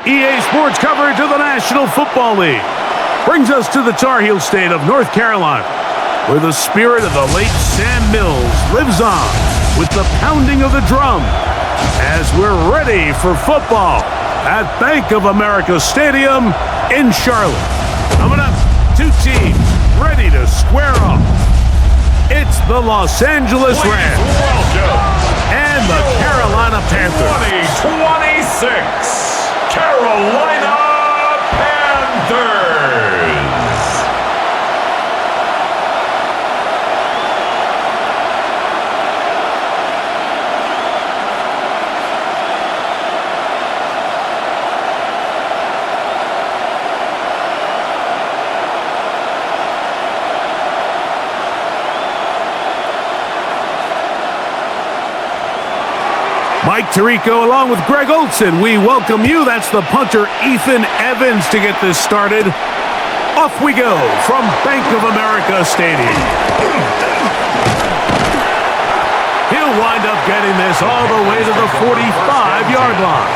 EA Sports coverage of the National Football League brings us to the Tar Heel state of North Carolina, where the spirit of the late Sam Mills lives on with the pounding of the drum as we're ready for football at Bank of America Stadium in Charlotte. Coming up, two teams ready to square off. It's the Los Angeles Rams and the Carolina Panthers. 2026 Carolina Panthers. Mike Tirico along with Greg Olson. We welcome you. That's the punter Ethan Evans to get this started. Off we go from Bank of America Stadium. He'll wind up getting this all the way to the 45-yard line.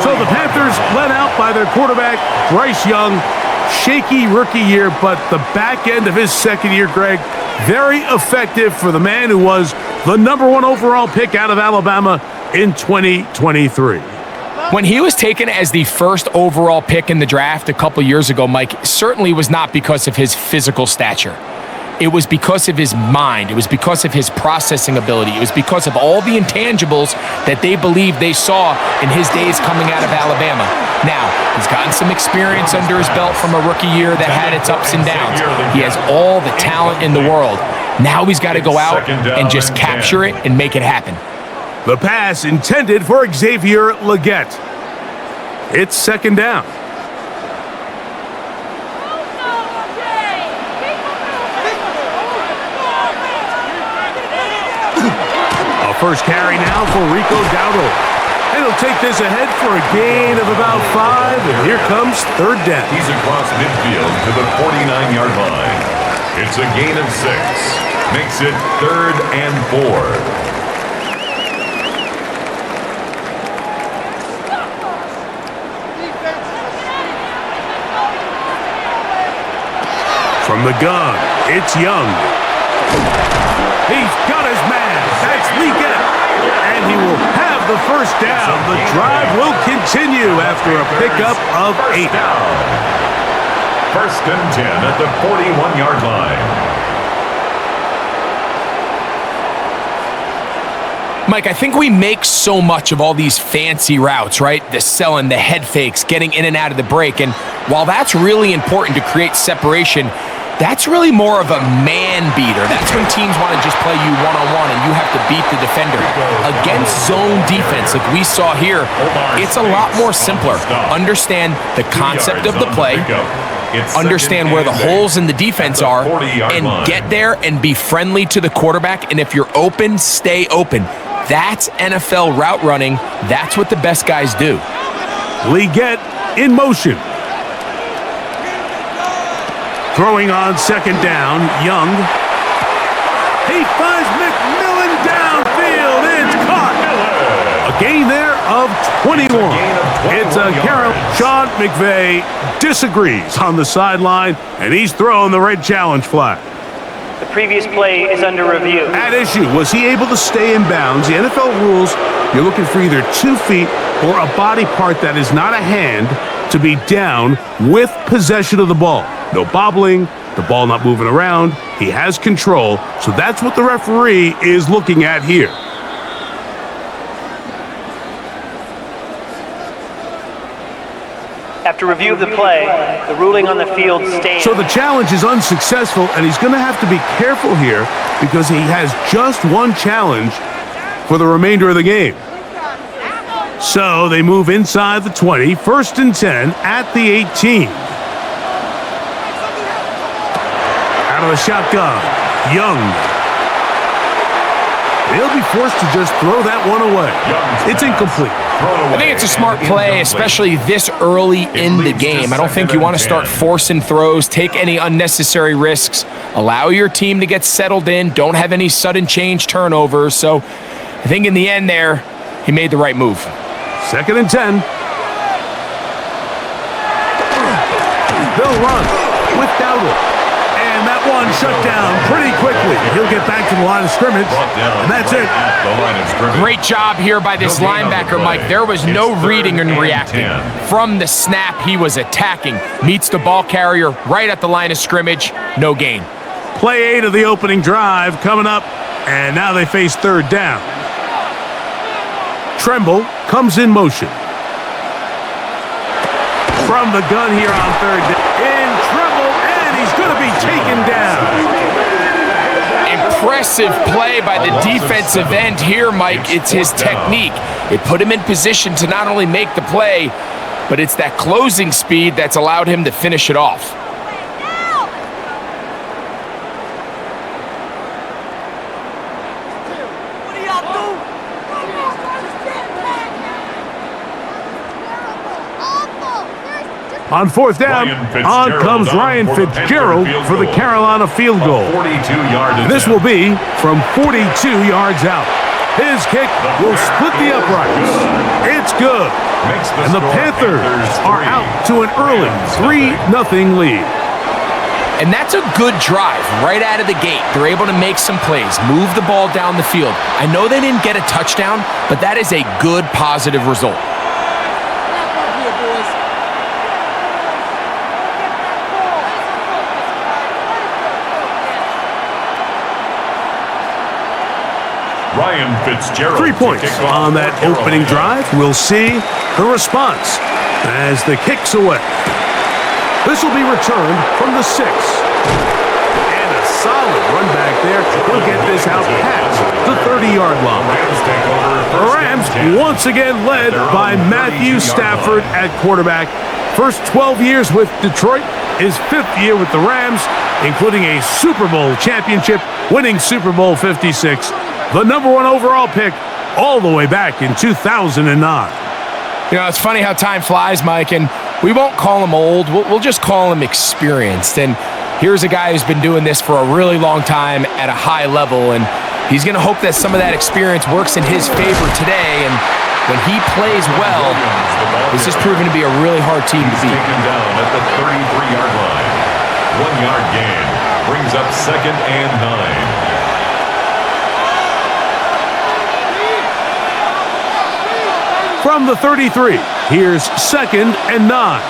So the Panthers led out by their quarterback, Bryce Young. Shaky rookie year, but the back end of his second year, Greg, very effective for the man who was the #1 overall pick out of Alabama in 2023. When he was taken as the first overall pick in the draft a couple years ago, Mike, certainly was not because of his physical stature. It was because of his mind. It was because of his processing ability. It was because of all the intangibles that they believed they saw in his days coming out of Alabama. Now, he's gotten some experience under his belt from a rookie year that had its ups and downs. He has all the talent in the world. Now he's got to go out and just capture it and make it happen. The pass intended for Xavier Legette. It's second down. First carry now for Rico Dowdle. And he'll take this ahead for a gain of about 5, and here comes third down. He's across midfield to the 49-yard line. It's a gain of 6. Makes it 3rd and 4. From the gun, it's Young. He's got his man. That's Legette. And he will have the first down. The drive will continue after a pickup of 8. First and 10 at the 41-yard line. Mike, I think we make so much of all these fancy routes, right? The selling, the head fakes, getting in and out of the break. And while that's really important to create separation, that's really more of a man beater. That's when teams want to just play you one-on-one and you have to beat the defender. Against zone defense, like we saw here, it's a lot more simpler. Understand the concept of the play, understand where the holes in the defense are, and get there and be friendly to the quarterback. And if you're open, stay open. That's NFL route running. That's what the best guys do. Legette in motion. Throwing on second down, Young. He finds McMillan downfield. It's caught. A gain there of 21. It's a carry. Sean McVay disagrees on the sideline, and he's throwing the red challenge flag. The previous play is under review. At issue, was he able to stay in bounds? The NFL rules, you're looking for either 2 feet or a body part that is not a hand to be down with possession of the ball. No bobbling, the ball not moving around. He has control, so that's what the referee is looking at here. After review of the play, the ruling on the field stands. So the challenge is unsuccessful, and he's going to have to be careful here because he has just one challenge for the remainder of the game. So they move inside the 20, 1st and 10 at the 18. Out of the shotgun, Young. They'll be forced to just throw that one away. It's incomplete. I think it's a smart play, especially this early in the game. I don't think you want to start forcing throws, take any unnecessary risks, allow your team to get settled in, don't have any sudden change turnovers. So I think in the end there, he made the right move. 2nd and 10. They'll run with Dowdle. And that one shut down pretty quickly. He'll get back to the line of scrimmage, and that's it. Great job here by this linebacker, Mike. There was no reading and reacting. From the snap, he was attacking. Meets the ball carrier right at the line of scrimmage. No gain. Play 8 of the opening drive coming up, and now they face third down. Tremble comes in motion. From the gun here on third down. In Tremble, and he's going to be taken down. Impressive play by the defensive end here, Mike. It's his technique. It put him in position to not only make the play, but it's that closing speed that's allowed him to finish it off. On fourth down, on comes Ryan Fitzgerald for the Carolina field goal. This will be from 42 yards out. His kick will split the uprights. It's good. And the Panthers are out to an early 3-0 lead. And that's a good drive right out of the gate. They're able to make some plays, move the ball down the field. I know they didn't get a touchdown, but that is a good, positive result. Ryan Fitzgerald. 3 points on that opening drive. We'll see the response as the kick's away. This will be returned from the 6. And a solid run back there. He'll get this out past the 30-yard line. The Rams once again led by Matthew Stafford at quarterback. First 12 years with Detroit, his 5th year with the Rams, including a Super Bowl championship, winning Super Bowl 56. The number 1 overall pick all the way back in 2009. You know, it's funny how time flies, Mike, and we won't call him old. We'll just call him experienced. And here's a guy who's been doing this for a really long time at a high level, and he's going to hope that some of that experience works in his favor today. And when he plays well, this is proving to be a really hard team to beat. Taken down at the 33-yard line. 1-yard gain brings up 2nd and 9. From the 33, here's 2nd and 9.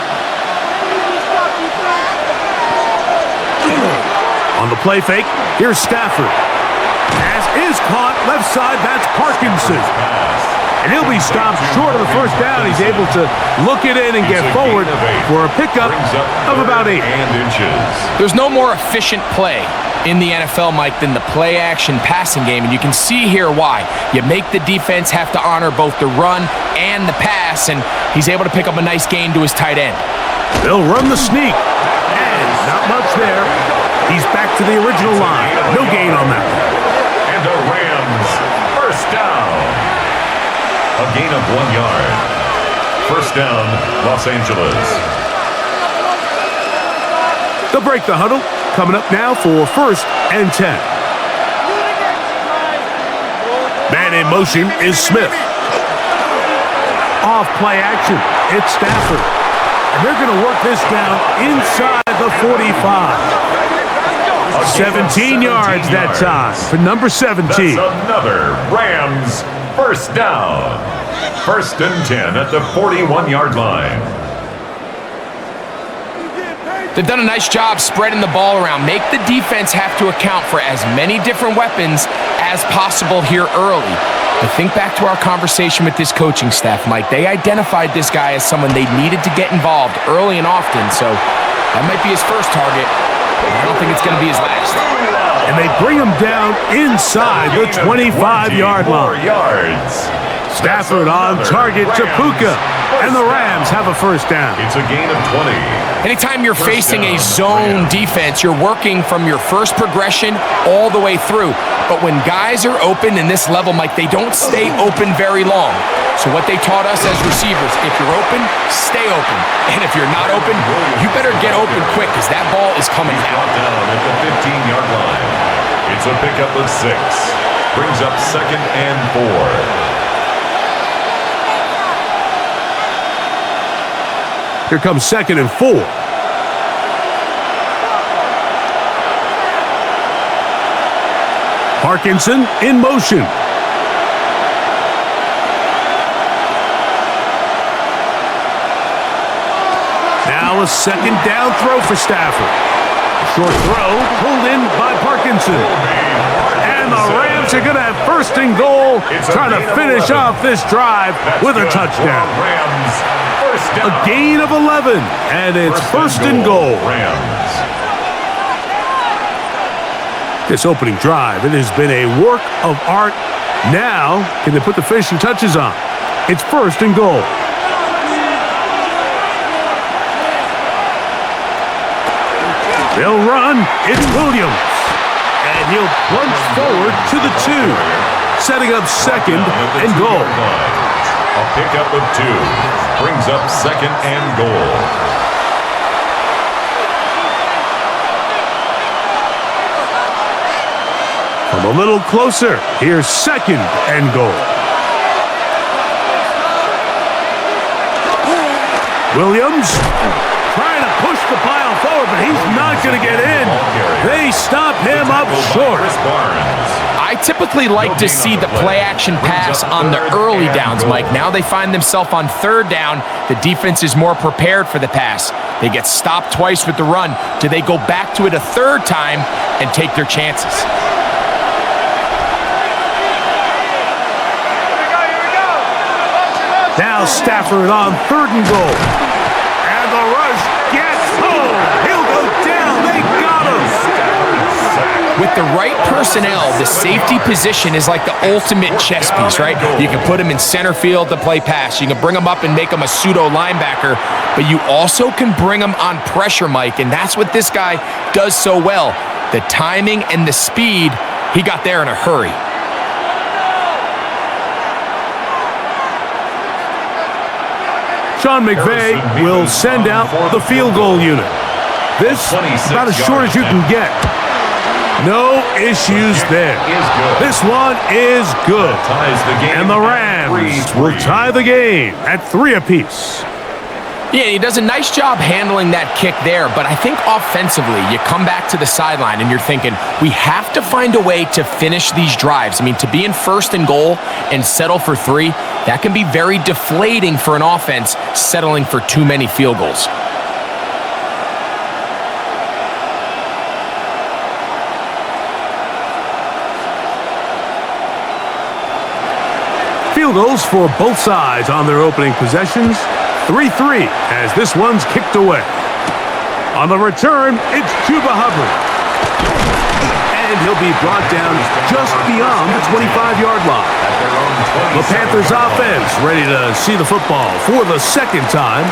On the play fake, here's Stafford. Pass is caught left side, that's Parkinson. And he'll be stopped short of the first down. He's able to look it in and get forward for a pickup of about 8. There's no more efficient play in the NFL, Mike, than the play-action passing game, and you can see here why. You make the defense have to honor both the run and the pass, and he's able to pick up a nice gain to his tight end. They'll run the sneak, and not much there. He's back to the original line. No gain on that. And the Rams, first down. A gain of 1 yard. First down, Los Angeles. They'll break the huddle. Coming up now for 1st and 10. Man in motion is Smith. Off play action, it's Stafford. And they're going to work this down inside the 45. 17 yards that time for number 17. That's another Rams first down. 1st and 10 at the 41-yard line. They've done a nice job spreading the ball around. Make the defense have to account for as many different weapons as possible here early. But think back to our conversation with this coaching staff, Mike. They identified this guy as someone they needed to get involved early and often, so that might be his first target. I don't think it's going to be his last. And they bring him down inside the 25-yard line. Stafford on target to Puka, and the Rams have a first down. It's a gain of 20. Anytime you're facing a zone defense, you're working from your first progression all the way through. But when guys are open in this level, Mike, they don't stay open very long. So what they taught us as receivers, if you're open, stay open. And if you're not open, you better get open quick because that ball is coming down. Down at the 15-yard line. It's a pickup of 6. Brings up 2nd and 4. Here comes 2nd and 4. Parkinson in motion. Now a second down throw for Stafford. Short throw pulled in by Parkinson. And the Rams are going to have first and goal, trying to finish off this drive with a touchdown. A gain of 11, and it's first and goal. This opening drive, it has been a work of art. Now, can they put the finishing touches on? It's first and goal. They'll run. It's Williams. And he'll plunge forward to the 2, setting up second and goal. A pickup of 2 brings up second and goal. From a little closer, here's second and goal. Williams trying to push the pile forward, but he's not going to get in. They stop him up short. I typically like to see the play-action pass on the early downs, Mike. Now they find themselves on third down. The defense is more prepared for the pass. They get stopped twice with the run. Do they go back to it a third time and take their chances? Now Stafford on third and goal. And the rush gets home. He'll go down. They got him. With the right personnel, the safety position is like the ultimate chess piece, right? You can put him in center field to play pass. You can bring him up and make him a pseudo linebacker, but you also can bring him on pressure, Mike, and that's what this guy does so well. The timing and the speed, he got there in a hurry. Sean McVay will send out the field goal unit. This about as short as you can get. No issues there. This one is good. And the Rams will tie the game at 3 apiece. Yeah, he does a nice job handling that kick there, but I think offensively, you come back to the sideline and you're thinking, we have to find a way to finish these drives. I mean, to be in first and goal and settle for 3, that can be very deflating for an offense settling for too many field goals. Field goals for both sides on their opening possessions. 3-3 as this one's kicked away. On the return, it's Chuba Hubbard. And he'll be brought down just beyond the 25-yard line. The Panthers offense ready to see the football for the second time.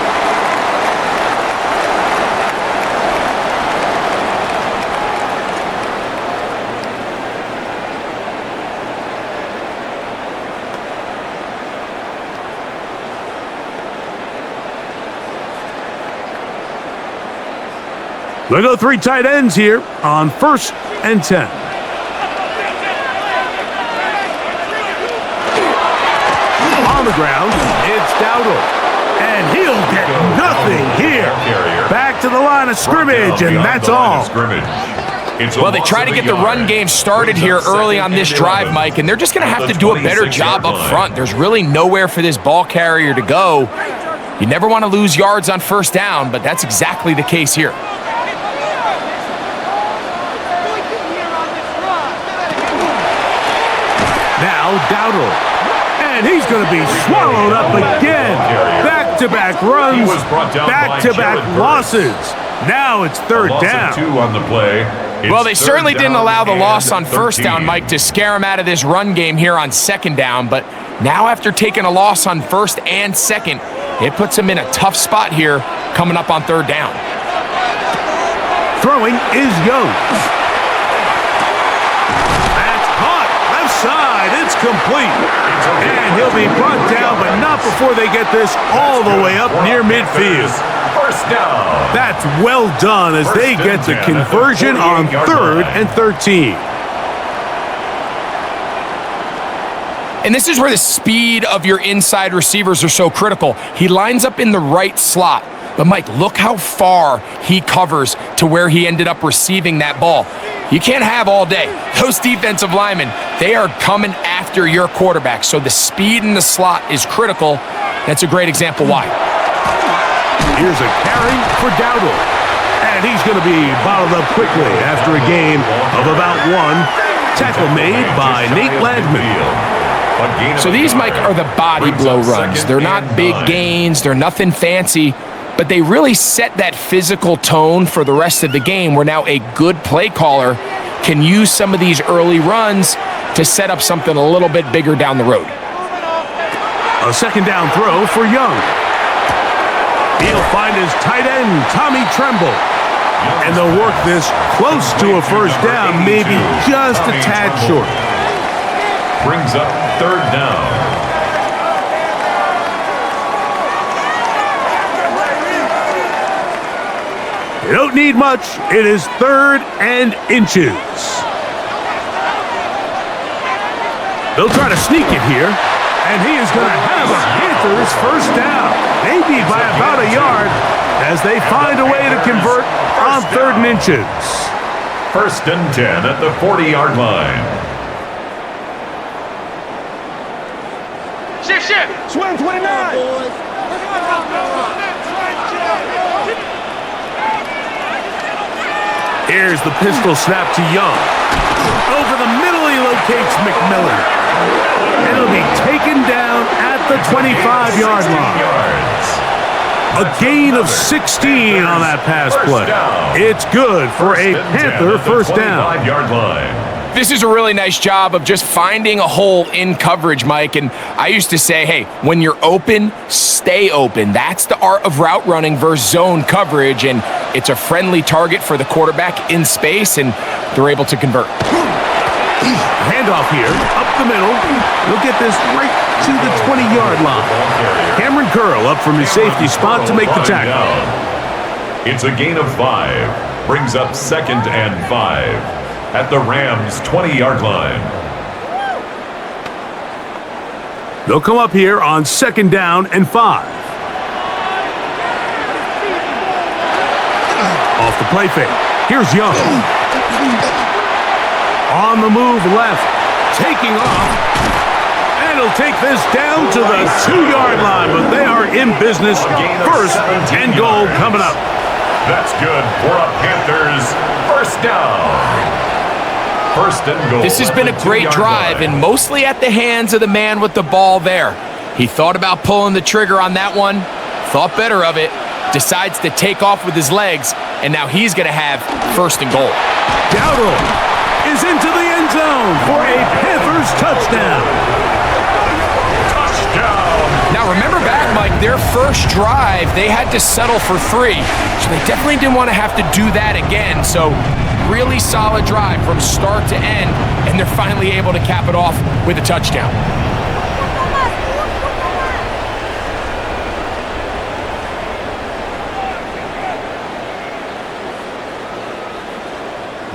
They'll go 3 tight ends here on 1st and 10. On the ground, it's Dowdle. And he'll get nothing here. Back to the line of scrimmage, and that's all. Well, they try to get the run game started here early on this drive, Mike, and they're just going to have to do a better job up front. There's really nowhere for this ball carrier to go. You never want to lose yards on first down, but that's exactly the case here. Now Dowdle, and he's going to be swallowed up again. Back-to-back runs, back-to-back losses. Now it's third down. 2 on the play. Well, they certainly didn't allow the loss on first down, Mike, to scare him out of this run game here on second down. But now after taking a loss on first and second, it puts him in a tough spot here coming up on third down. Throwing is Young. That's caught. Left side. It's complete. And he'll be brought down, but not before they get this all the way up near midfield. First down. That's well done as they get the conversion on 3rd and 13. And this is where the speed of your inside receivers are so critical. He lines up in the right slot. But Mike, look how far he covers to where he ended up receiving that ball. You can't have all day. Those defensive linemen, they are coming after your quarterback. So the speed in the slot is critical. That's a great example why. Here's a carry for Dowdle. And he's going to be bottled up quickly after a gain of about 1. Tackle made by Nate Ladman. So these, Mike, are the body blow runs. They're not big gains. They're nothing fancy. But they really set that physical tone for the rest of the game where now a good play caller can use some of these early runs to set up something a little bit bigger down the road. A second down throw for Young. He'll find his tight end, Tommy Tremble. And they'll work this close to a first down, maybe just a tad short. Brings up third down. You don't need much. It is 3rd and inches. They'll try to sneak it here. And he is going to have a Panthers first down. Maybe by about a yard as they find a way to convert on 3rd and inches. 1st and 10 at the 40-yard line. Shift. Swing 29. Here's the pistol snap to Young. Over the middle, he locates McMillan. And it'll be taken down at the 25-yard line. A gain of 16 on that pass play. It's good for a Panther first down. 25-yard line. This is a really nice job of just finding a hole in coverage, Mike. And I used to say, hey, when you're open, stay open. That's the art of route running versus zone coverage. And it's a friendly target for the quarterback in space, and they're able to convert. Handoff here, up the middle. He'll get this right to the 20-yard line. Cameron Curl up from his safety spot to make the tackle. It's a gain of 5. Brings up 2nd and 5 at the Rams' 20-yard line. They'll come up here on 2nd down and 5. Off the play fake. Here's Young. On the move left. Taking off. And he'll take this down to the 2-yard line, but they are in business. 1st and goal coming up. That's good for a Panthers first down. 1st and goal. This has been a great drive, and mostly at the hands of the man with the ball there. He thought about pulling the trigger on that one, thought better of it, decides to take off with his legs, and now he's going to have 1st and goal. Dowdle is into the end zone for a Panthers touchdown. Now remember back, Mike, their first drive, they had to settle for 3. So they definitely didn't want to have to do that again. So really solid drive from start to end, and they're finally able to cap it off with a touchdown.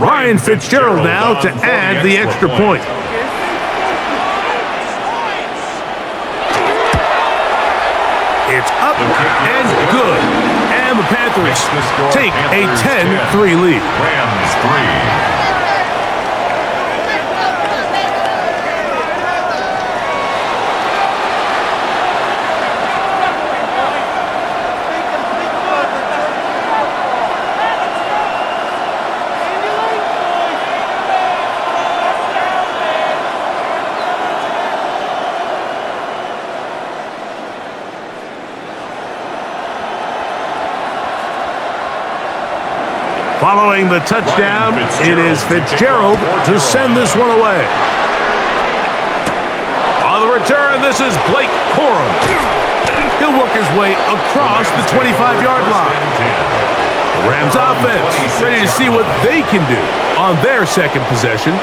Ryan Fitzgerald now to add the extra point. It's up and good. And the Panthers take a 10-3 lead. Rams 3. Following the touchdown, it is Fitzgerald to send this one away. On the return, this is Blake Corum. He'll work his way across the 25-yard line. The Rams offense ready to see what they can do on their second possession.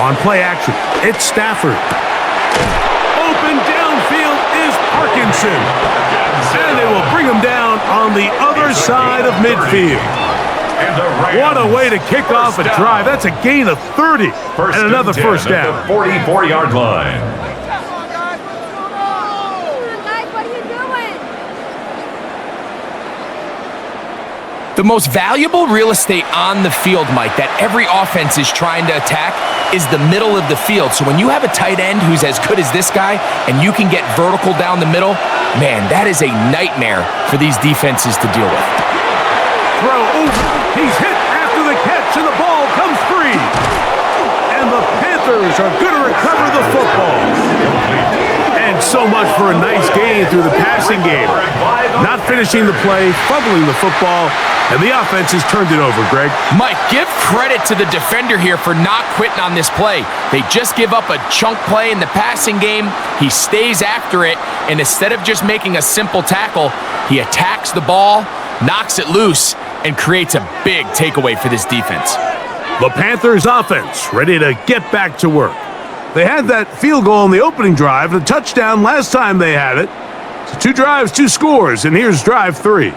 On play action, it's Stafford. Open downfield is Parkinson. And they will bring him down on the other side of midfield. What a way to kick off a drive. That's a gain of 30 and another first down. At the 44-yard line. The most valuable real estate on the field, Mike, that every offense is trying to attack is the middle of the field. So when you have a tight end who's as good as this guy and you can get vertical down the middle, man, that is a nightmare for these defenses to deal with. Throw over. He's hit after the catch, and the ball comes free. And the Panthers are going to recover the football. And so much for a nice gain through the passing game. Not finishing the play, fumbling the football, and the offense has turned it over, Greg. Mike, give credit to the defender here for not quitting on this play. They just give up a chunk play in the passing game. He stays after it, and instead of just making a simple tackle, he attacks the ball, knocks it loose, and creates a big takeaway for this defense. The Panthers offense ready to get back to work. They had that field goal on the opening drive, and a touchdown last time they had it. So 2 drives, 2 scores, and here's drive 3.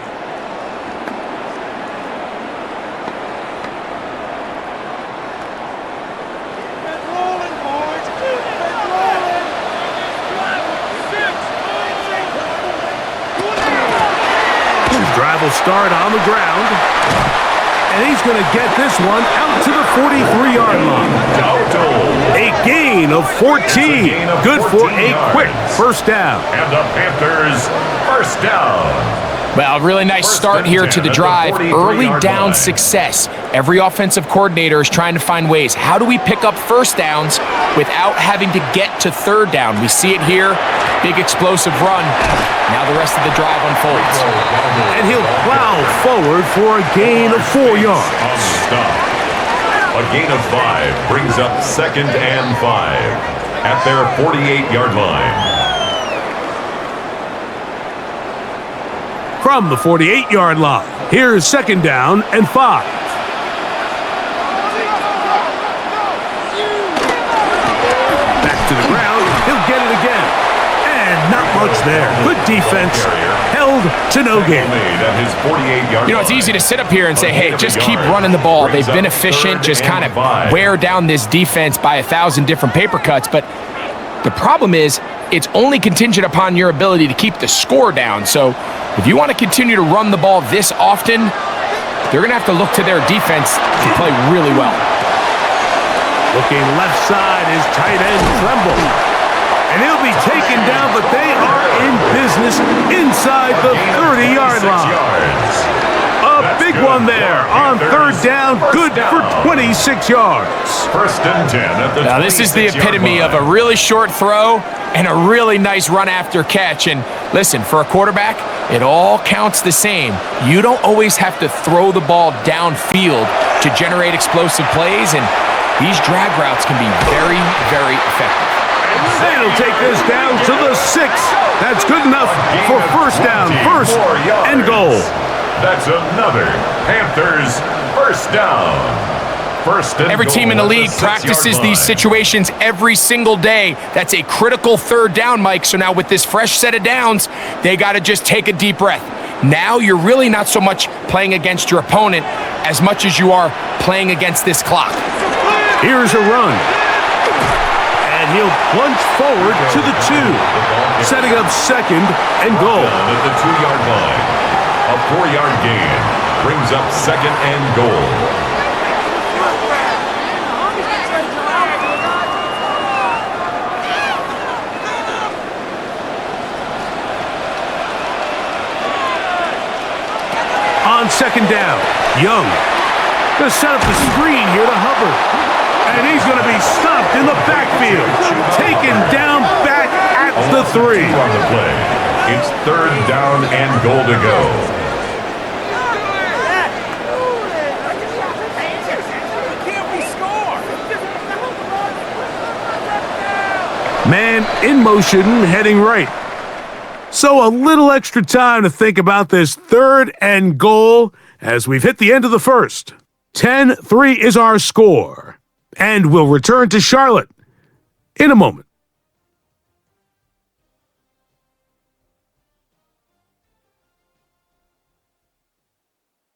Drive will start on the ground, and he's going to get this one out to the 43-yard line. A gain of 14. Good for a quick first down. And the Panthers first down. Well, really nice start here to the drive. Early down success. Every offensive coordinator is trying to find ways. How do we pick up first downs without having to get to third down? We see it here. Big explosive run. Now the rest of the drive unfolds. And he'll plow forward for a gain of 4 yards. On the stop. A gain of 5 brings up 2nd and 5 at their 48-yard line. From the 48-yard line, here's 2nd down and 5. Back to the ground, he'll get it again. And not much there. Good defense, held to no gain. You know, it's easy to sit up here and say, hey, just keep running the ball. They've been efficient, just kind of wear down this defense by 1,000 different paper cuts. But the problem is, it's only contingent upon your ability to keep the score down. So if you want to continue to run the ball this often, they're going to have to look to their defense to play really well. Looking left side is tight end Tremble. And he'll be taken down, but they are in business inside the 30-yard line. A big one there on 3rd down, good for 26 yards. 1st and 10 at the Now this is the epitome of a really short throw and a really nice run after catch. And listen, for a quarterback, it all counts the same. You don't always have to throw the ball downfield to generate explosive plays, and these drag routes can be very, very effective. And he'll take this down to the 6. That's good enough for first down, 1st and goal. That's another Panthers first down. Every team in the league practices these situations every single day. That's a critical 3rd down, Mike. So now with this fresh set of downs, they got to just take a deep breath. Now you're really not so much playing against your opponent as much as you are playing against this clock. Here's a run. And he'll plunge forward to the 2, setting up 2nd and goal. At the 2-yard line. A 4-yard gain brings up 2nd and goal. On 2nd down, Young going to set up the screen here to Hubbard. And he's going to be stopped in the backfield. Taken down back at the 3. On the play. It's 3rd down and goal to go. Man in motion, heading right. So a little extra time to think about this 3rd and goal as we've hit the end of the first. 10-3 is our score. and will return to Charlotte in a moment.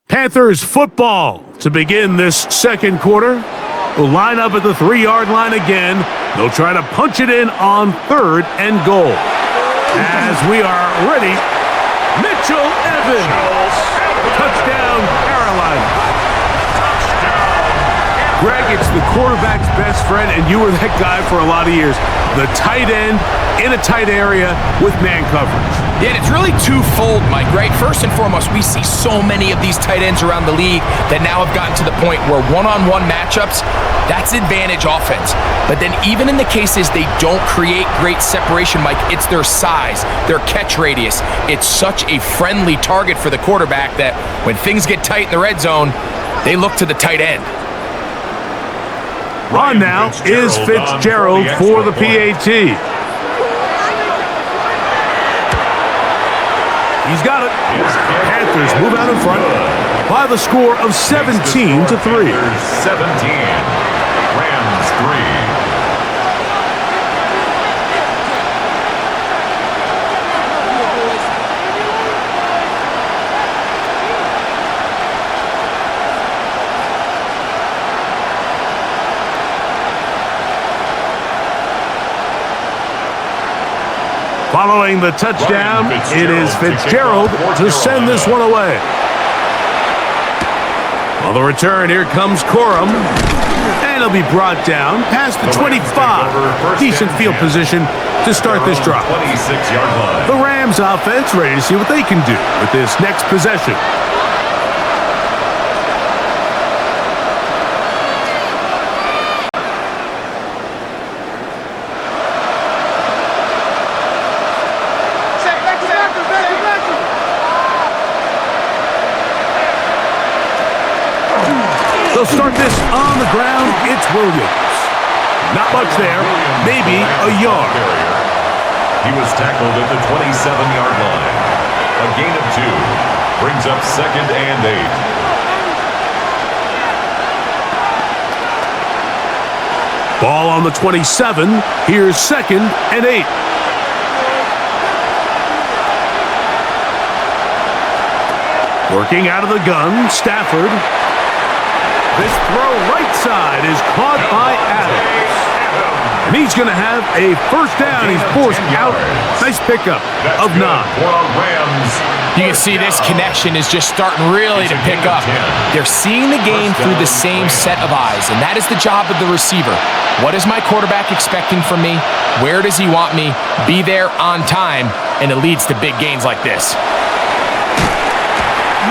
Panthers football to begin this second quarter. Will line up at the 3-yard line again. They'll try to punch it in on 3rd and goal. As we are ready, Mitchell Evans. Touchdown, Carolina. Greg, it's the quarterback's best friend, and you were that guy for a lot of years. The tight end in a tight area with man coverage. Yeah, and it's really twofold, Mike, right? First and foremost, we see so many of these tight ends around the league that now have gotten to the point where one-on-one matchups, that's advantage offense. But then even in the cases they don't create great separation, Mike, it's their size, their catch radius. It's such a friendly target for the quarterback that when things get tight in the red zone, they look to the tight end. On now is Fitzgerald for the PAT. He's got it. Panthers move out in front by the score of 17-3. 17. Rams 3. Following the touchdown, it is Fitzgerald to send this one away. On the return, here comes Corum. And he'll be brought down past the 25. Decent field position to start this drive. 26-yard line. The Rams offense ready to see what they can do with this next possession. They'll start this on the ground. It's Williams. Not much there. Maybe a yard. He was tackled at the 27-yard line. A gain of 2. Brings up 2nd and 8. Ball on the 27. Here's 2nd and 8. Working out of the gun, Stafford. This throw right side is caught by Adams. And he's going to have a first down. He's forced out. Nice pickup of 9. You can see this connection is just starting really to pick up. They're seeing the game through the same set of eyes, and that is the job of the receiver. What is my quarterback expecting from me? Where does he want me? Be there on time, and it leads to big gains like this.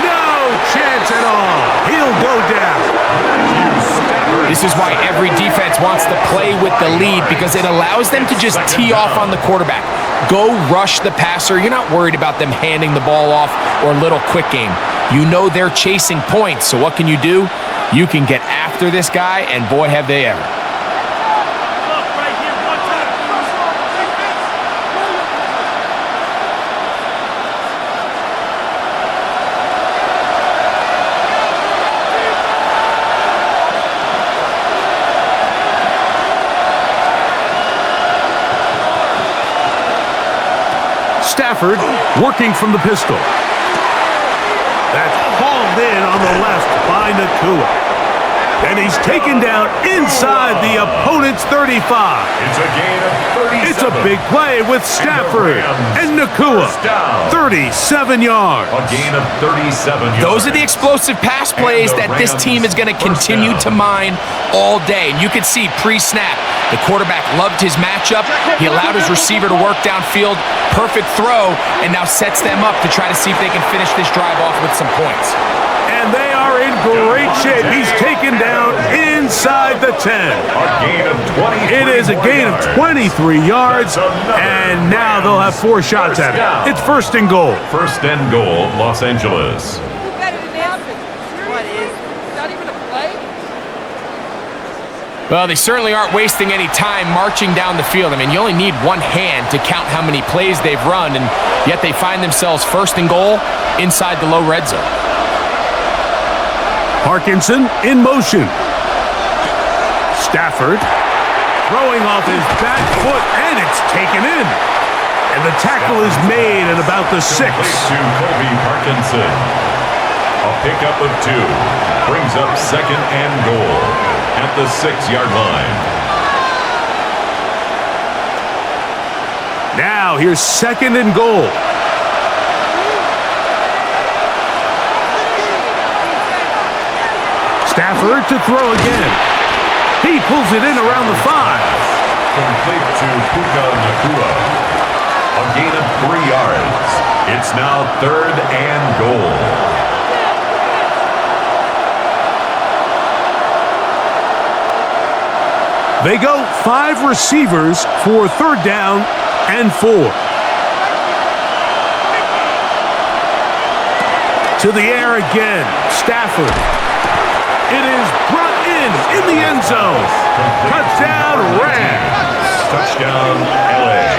No chance at all. He'll go down. This is why every defense wants to play with the lead, because it allows them to just tee off on the quarterback. Go rush the passer. You're not worried about them handing the ball off or little quick game. You know they're chasing points, so what can you do? You can get after this guy, and boy, have they ever. Stafford working from the pistol. That's hauled in on the left by Nakua. And he's taken down inside the opponent's 35. It's a gain of 37. It's a big play with Stafford and Nakua. 37 yards. A gain of 37 yards. Those are the explosive pass plays that this team is going to continue to mine all day. And you can see pre-snap, the quarterback loved his matchup. He allowed his receiver to work downfield. Perfect throw, and now sets them up to try to see if they can finish this drive off with some points. And they are in great shape. He's taken down inside the 10. A gain of 23. It is a gain of 23 yards, and now they'll have 4 shots at it. It's 1st and goal. 1st and goal, Los Angeles. Well, they certainly aren't wasting any time marching down the field. I mean, you only need one hand to count how many plays they've run, and yet they find themselves 1st and goal inside the low red zone. Parkinson in motion. Stafford throwing off his back foot, and it's taken in. And the tackle is made at about the 6. To Colby Parkinson. A pickup of 2 brings up second and goal at the 6-yard line. Now here's second and goal. Stafford to throw again. He pulls it in around the 5. Complete to Puka Nakua. A gain of 3 yards. It's now third and goal. They go 5 receivers for third down and 4. To the air again. Stafford. It is brought in the end zone. Touchdown, Rams. Touchdown, LA.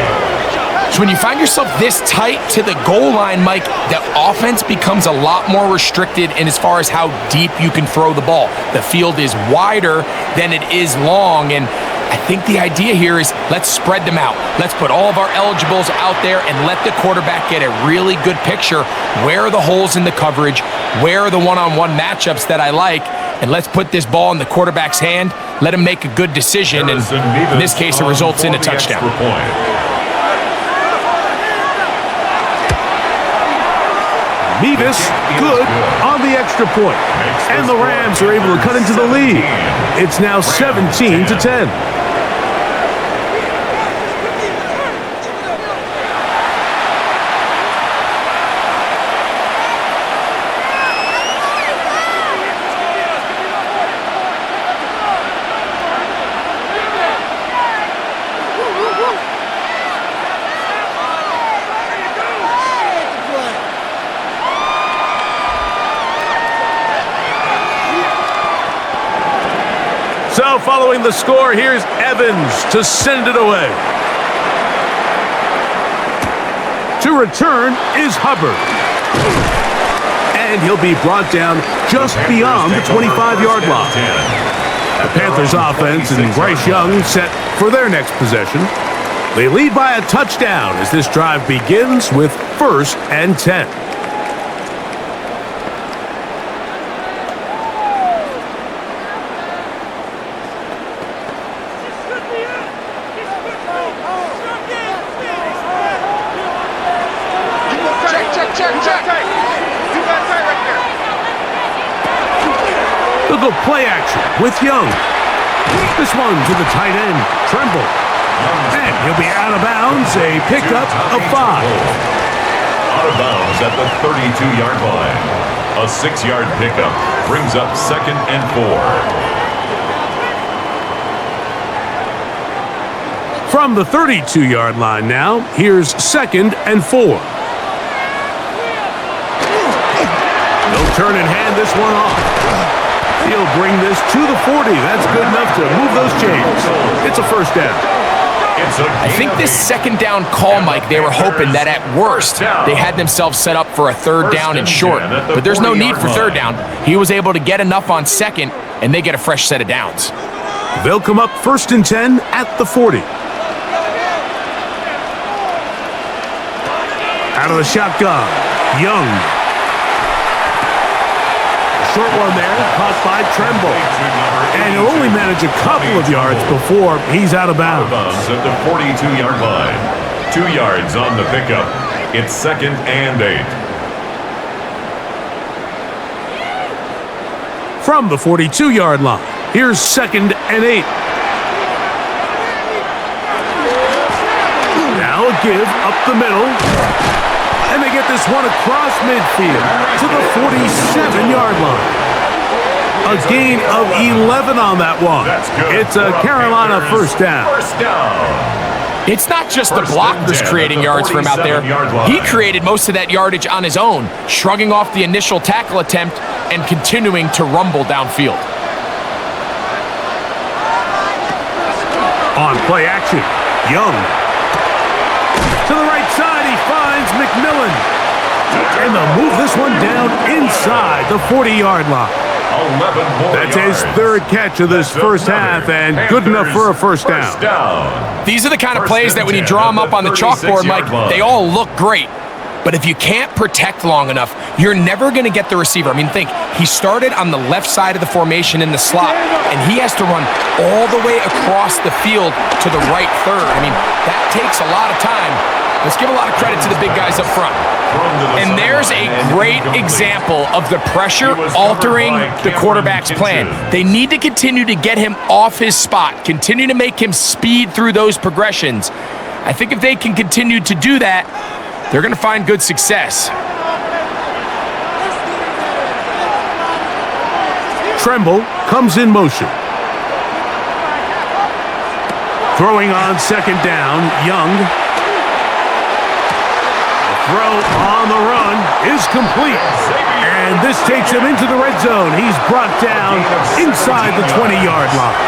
So when you find yourself this tight to the goal line, Mike, the offense becomes a lot more restricted in as far as how deep you can throw the ball. The field is wider than it is long, and I think the idea here is let's spread them out. Let's put all of our eligibles out there and let the quarterback get a really good picture. Where are the holes in the coverage? Where are the one-on-one matchups that I like? And let's put this ball in the quarterback's hand. Let him make a good decision, and in this case, it results in a touchdown. Mevis, good on the extra point. And the Rams are able to cut into the lead. It's now 17-10. So following the score, here's Evans to send it away. To return is Hubbard. And he'll be brought down just beyond the 25-yard line. The Panthers offense and Bryce Young set for their next possession. They lead by a touchdown as this drive begins with 1st and 10. They'll go play action with Young. This one to the tight end, Tremble. And he'll be out of bounds, a pickup of 5. Out of bounds at the 32-yard line. A 6-yard pickup brings up second and 4. From the 32-yard line now, here's second and 4. They'll turn and hand this one off. He'll bring this to the 40. That's good enough to move those chains. It's a first down. I think this second down call, Mike, they were hoping that at worst they had themselves set up for a third down and short. But there's no need for third down. He was able to get enough on second, and they get a fresh set of downs. They'll come up 1st and 10 at the 40. Out of the shotgun, Young. Short one there, caught by Tremble. And he'll only manage a couple of yards before he's out of bounds. At the 42-yard line. 2 yards on the pickup. It's 2nd and 8. From the 42-yard line, here's 2nd and 8. Now a give up the middle. And they get this one across midfield to the 47-yard line. A gain of 11 on that one. It's a Carolina first down. It's not just the blockers creating yards for him out there. He created most of that yardage on his own, shrugging off the initial tackle attempt and continuing to rumble downfield. On play action, Young. To the right side, he finds McMillan. And they'll move this one down inside the 40-yard line. 11 more That's yards. his third catch of this first half, and good enough for a first down. These are the kind of First plays and that when you 10 draw them at up on the 36-yard chalkboard, Mike, line. they all look great. But if you can't protect long enough, you're never going to get the receiver. I mean, think, he started on the left side of the formation in the slot, and he has to run all the way across the field to the right third. I mean, that takes a lot of time. Let's give a lot of credit to the big guys up front. And there's a great example of the pressure altering the quarterback's plan. They need to continue to get him off his spot, continue to make him speed through those progressions. I think if they can continue to do that, they're going to find good success. Tremble comes in motion. Throwing on second down, Young. The throw on the run is complete. And this takes him into the red zone. He's brought down inside the 20-yard line.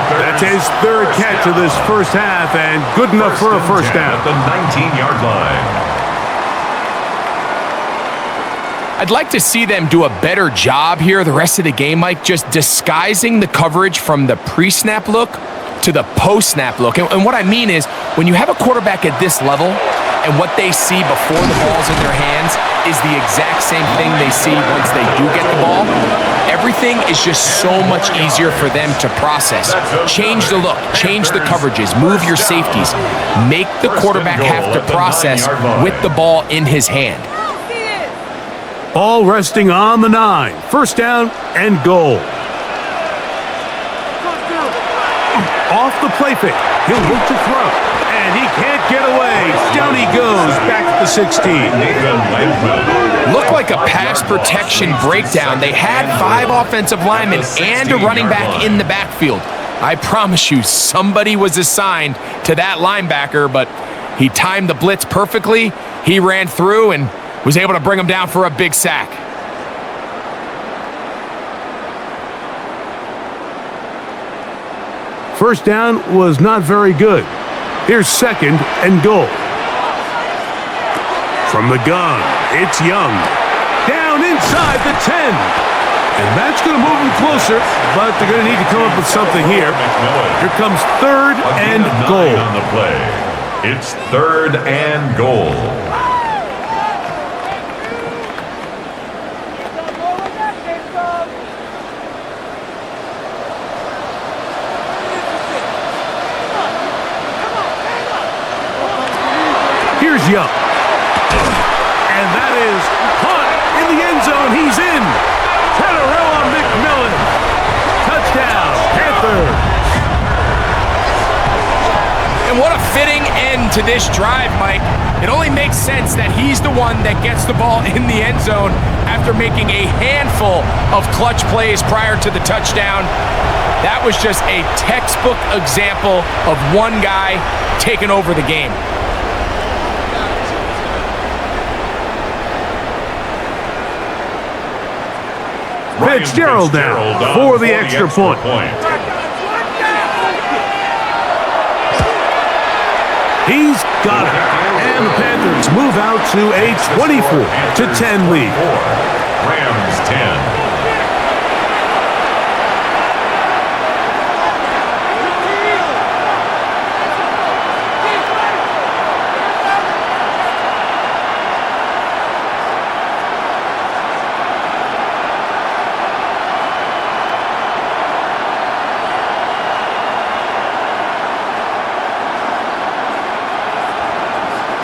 That's his third catch of this first half, and good enough for a first down. At the 19-yard line. I'd like to see them do a better job here the rest of the game, Mike, just disguising the coverage from the pre-snap look to the post-snap look. And what I mean is, when you have a quarterback at this level and what they see before the ball's in their hands is the exact same thing they see once they do get the ball, everything is just so much easier for them to process. Change the look, change the coverages, move your safeties. Make the quarterback have to process with the ball in his hand. All resting on the 9. First down and goal. Off the play fake. He'll look to throw. And he can't get away. Down he goes, back to the 16. Looked like a pass protection breakdown. They had 5 offensive linemen and a running back in the backfield. I promise you, somebody was assigned to that linebacker, but he timed the blitz perfectly. He ran through and was able to bring him down for a big sack. First down was not very good. Here's second and goal. From the gun, it's Young. Down inside the 10. And that's going to move him closer, but they're going to need to come up with something here. Here comes third and goal. On the play. It's third and goal. Here's Young. And that is caught in the end zone. He's in. Panarella McMillan. Touchdown, Panthers. And what a fitting end to this drive, Mike. It only makes sense that he's the one that gets the ball in the end zone after making a handful of clutch plays prior to the touchdown. That was just a textbook example of one guy taking over the game. Fitzgerald down for the extra point. He's got it. And the Panthers move out to a 24-10 lead. Rams 10.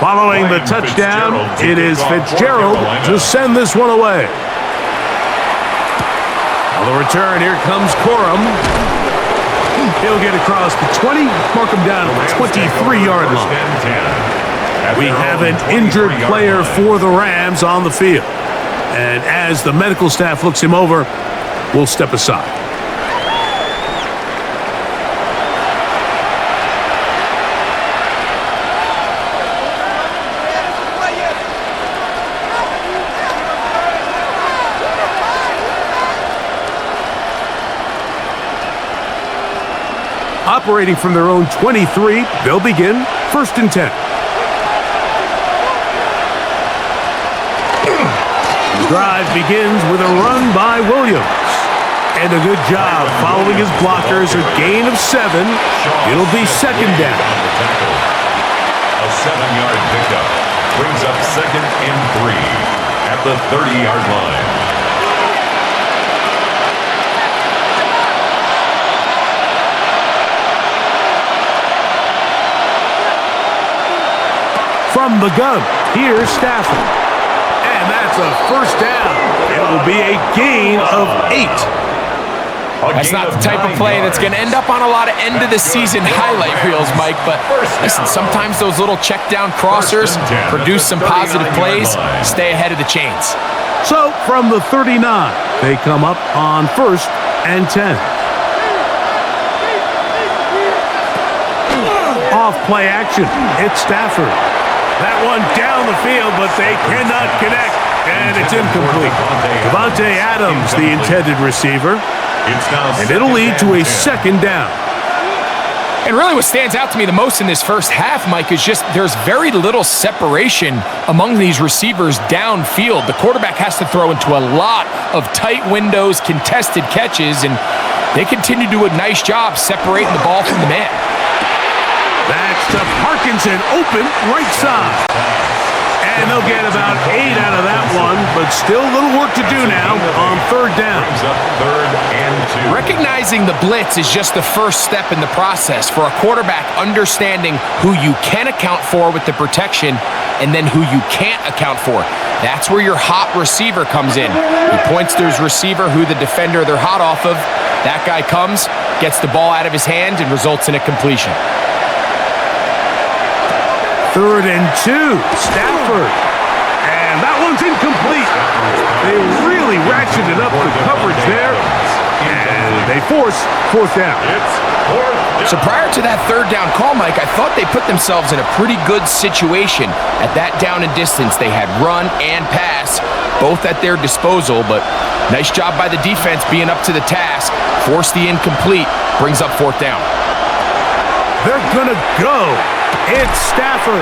Following the touchdown, it is Fitzgerald to send this one away. On the return, here comes Corum. He'll get across the 20, mark him down at the 23-yard line. We have an injured player for the Rams on the field. And as the medical staff looks him over, we'll step aside. Operating from their own 23, they'll begin first and 10. The drive begins with a run by Williams. And a good job following his blockers, a gain of 7. It'll be second down. A 7-yard pickup brings up 2nd and 3 at the 30-yard line. From the gun, here's Stafford. And that's a first down. It will be a gain of 8. That's not the type of play that's going to end up on a lot of end-of-the-season highlight reels, Mike. But listen, sometimes those little check-down crossers produce some positive plays. Stay ahead of the chains. So from the 39, they come up on 1st and 10. Off play action. It's Stafford. That one down the field, but they cannot connect. And it's incomplete. Davante Adams, the intended receiver. And it'll lead to a second down. And really what stands out to me the most in this first half, Mike, is just there's very little separation among these receivers downfield. The quarterback has to throw into a lot of tight windows, contested catches, and they continue to do a nice job separating the ball from the man. That's to Parkinson, open right side. And they'll get about 8 out of that one, but still a little work to do now on 3rd down. Recognizing the blitz is just the first step in the process for a quarterback understanding who you can account for with the protection and then who you can't account for. That's where your hot receiver comes in. He points to his receiver who the defender they're hot off of. That guy comes, gets the ball out of his hand, and results in a completion. 3rd and 2, Stafford. And that one's incomplete. They really ratcheted up the coverage there. And they force 4th down. So prior to that 3rd down call, Mike, I thought they put themselves in a pretty good situation. At that down and distance, they had run and pass, both at their disposal. But nice job by the defense being up to the task. Force the incomplete, brings up 4th down. They're going to go. It's Stafford.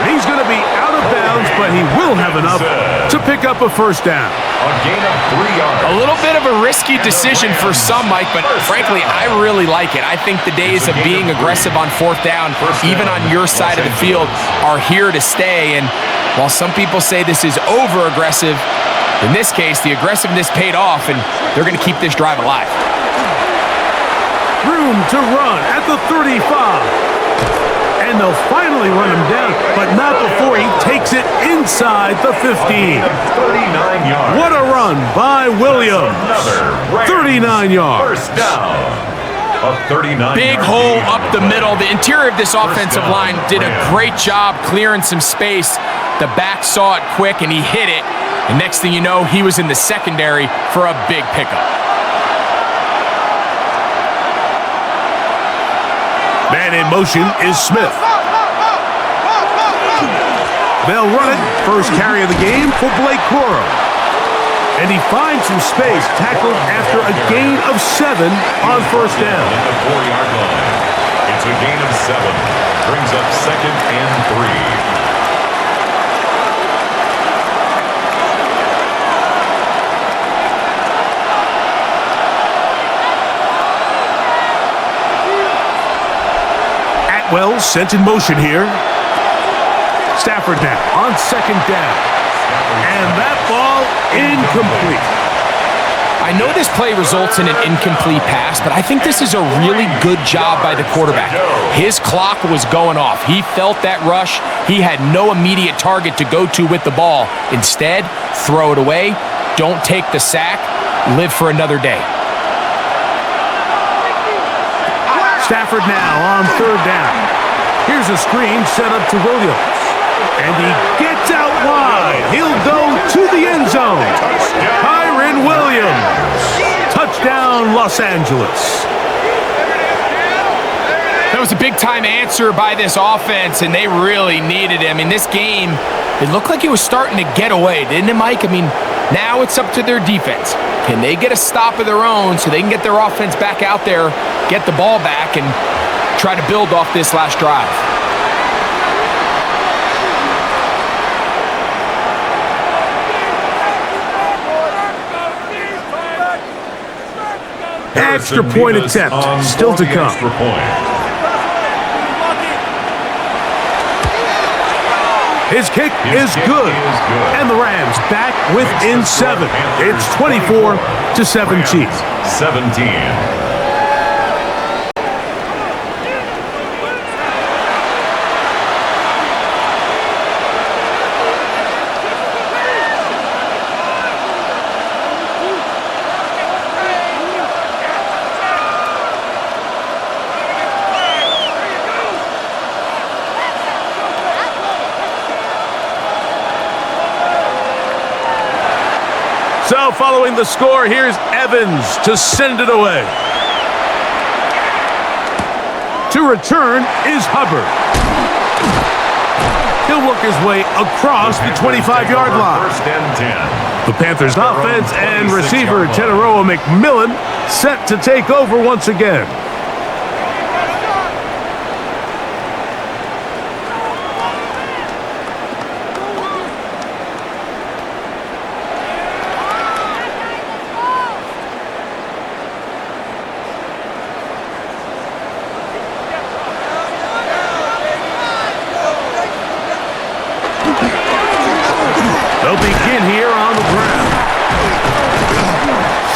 He's going to be out of bounds, but he will have enough to pick up a first down. A gain of 3 yards. A little bit of a risky decision for some, Mike, but frankly, I really like it. I think the days of being aggressive on 4th down, even on your side of the field, are here to stay. And while some people say this is over-aggressive, in this case, the aggressiveness paid off, and they're going to keep this drive alive. Room to run at the 35. And they'll finally run him down, but not before he takes it inside the 15. 39 yards. What a run by Williams. 39 yards. First down. A 39. Big hole up the middle. The interior of this offensive line did a great job clearing some space. The back saw it quick, and he hit it. And next thing you know, he was in the secondary for a big pickup. Man in motion is Smith. They'll run it. First carry of the game for Blake Corum. And he finds some space, tackled after a gain of 7 on 1st down. At the 4-yard line. It's a gain of 7. Brings up 2nd and 3. Well, sent in motion here. Stafford now on 2nd down. And that ball incomplete. I know this play results in an incomplete pass, but I think this is a really good job by the quarterback. His clock was going off. He felt that rush. He had no immediate target to go to with the ball. Instead, throw it away. Don't take the sack. Live for another day. Stafford now on 3rd down. Here's a screen set up to Williams. And he gets out wide. He'll go to the end zone. Kyren Williams. Touchdown, Los Angeles. That was a big-time answer by this offense, and they really needed it. I mean, this game, it looked like it was starting to get away, didn't it, Mike? I mean, now it's up to their defense. Can they get a stop of their own so they can get their offense back out there, get the ball back, and try to build off this last drive? Extra point attempt still to come. Extra point. His kick is good. And the Rams back within 7. It's 24-17. 17. So following the score, here's Evans to send it away. To return is Hubbard. He'll work his way across the 25-yard line. First and 10. The Panthers offense and receiver Tenaroa McMillan set to take over once again. They'll begin here on the ground.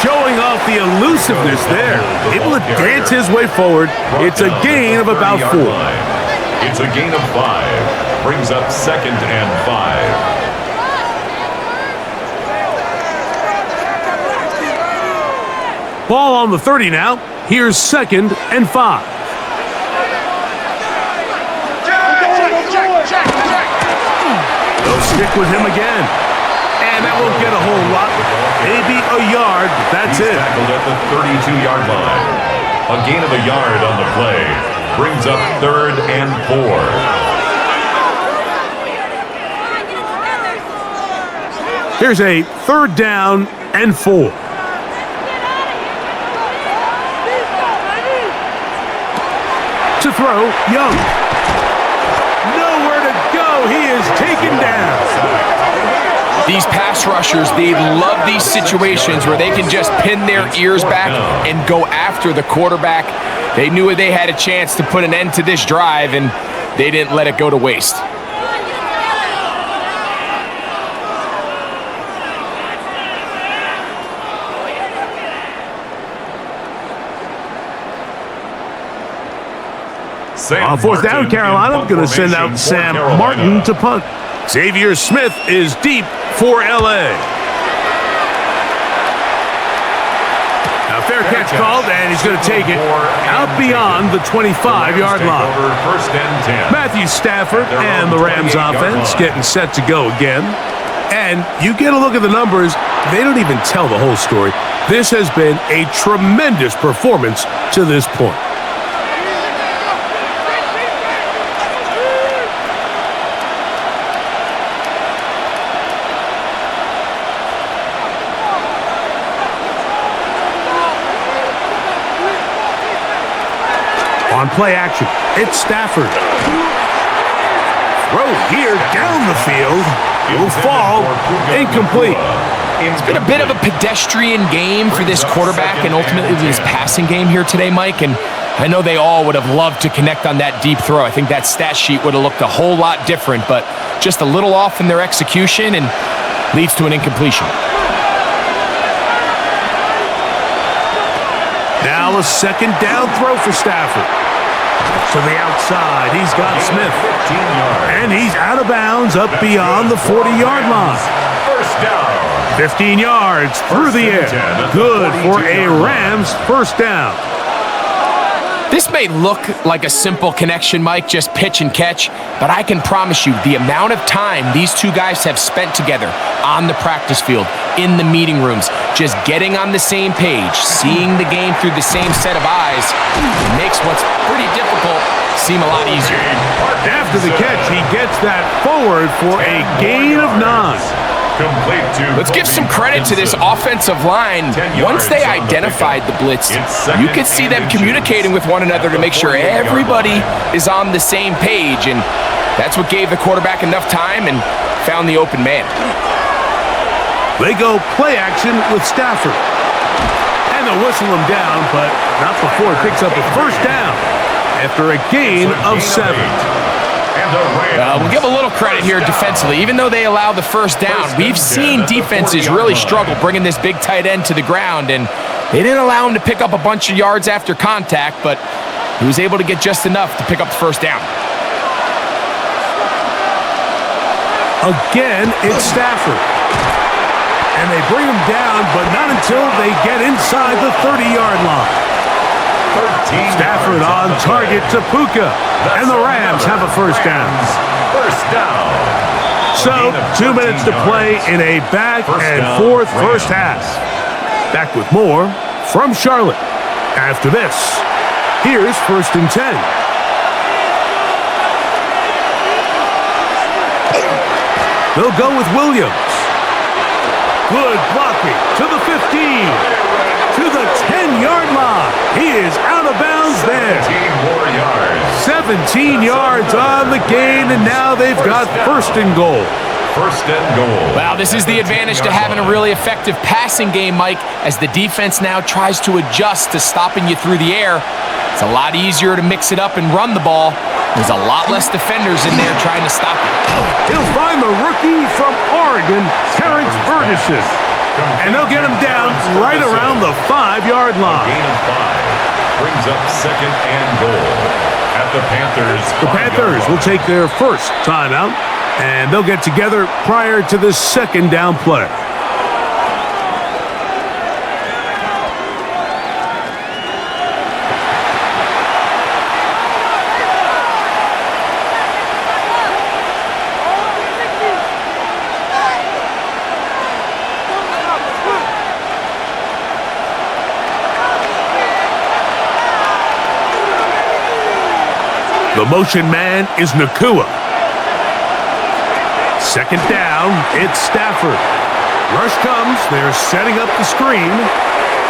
Showing off the elusiveness there. Able to dance his way forward. It's a gain of about 4. It's a gain of 5. Brings up 2nd and 5. Ball on the 30 now. Here's 2nd and 5. They'll stick with him again. And that won't get a whole lot. Maybe a yard. That's it. Tackled at the 32-yard line. A gain of a yard on the play. Brings up 3rd and 4. Here's a 3rd down and 4. To throw, Young. Nowhere to go. He is taken down. These pass rushers, they love these situations where they can just pin their ears back and go after the quarterback. They knew they had a chance to put an end to this drive, and they didn't let it go to waste. On 4th down, Carolina going to send out Sam Martin to punt. Xavier Smith is deep for L.A. Now fair catch called, and he's going to take it out beyond the 25-yard line. First and 10. Matthew Stafford and the Rams offense getting set to go again. And you get a look at the numbers, they don't even tell the whole story. This has been a tremendous performance to this point. On play action, it's Stafford. Throw here down the field. Will fall incomplete. It's been a bit of a pedestrian game for this quarterback and ultimately this passing game here today, Mike. And I know they all would have loved to connect on that deep throw. I think that stat sheet would have looked a whole lot different, but just a little off in their execution and leads to an incompletion. Now a 2nd down throw for Stafford. To the outside, he's got Smith. And he's out of bounds up beyond the 40-yard line. First down. 15 yards through the air. Good for a Rams first down. This may look like a simple connection, Mike, just pitch and catch, but I can promise you the amount of time these two guys have spent together on the practice field, in the meeting rooms, just getting on the same page, seeing the game through the same set of eyes, makes what's pretty difficult seem a lot easier. After the catch, he gets that forward for a gain of 9. Let's give some credit to this offensive line. Once they identified the blitz, you could see them communicating with one another to make sure everybody is on the same page, and that's what gave the quarterback enough time and found the open man. They go play action with Stafford. And And they'll whistle him down, but not before it picks up a first down after a gain of 7. We'll give a little credit here defensively. Even though they allow the first down, we've seen defenses really struggle bringing this big tight end to the ground, and they didn't allow him to pick up a bunch of yards after contact, but he was able to get just enough to pick up the first down. Again, it's Stafford. And they bring him down, but not until they get inside the 30-yard line. Stafford on target to Puka, and the Rams have a first down. So, 2 minutes to play in a back-and-forth first half. Back with more from Charlotte. After this, here's 1st and 10. They'll go with Williams. Good blocking to the 15, to the 10-yard line. He is out of bounds there. 17 yards on the gain, and now they've got 1st and goal. 1st and goal. Well, this is the advantage to having a really effective passing game, Mike, as the defense now tries to adjust to stopping you through the air. It's a lot easier to mix it up and run the ball. There's a lot less defenders in there trying to stop it. He'll find the rookie from Oregon, Terrence Ferguson. And they'll get him down right around the 5-yard line. Gain of 5 brings up 2nd and goal at the Panthers. The Panthers will take their first timeout, and they'll get together prior to this 2nd down play. The motion man is Nakua. 2nd down, it's Stafford. Rush comes, they're setting up the screen,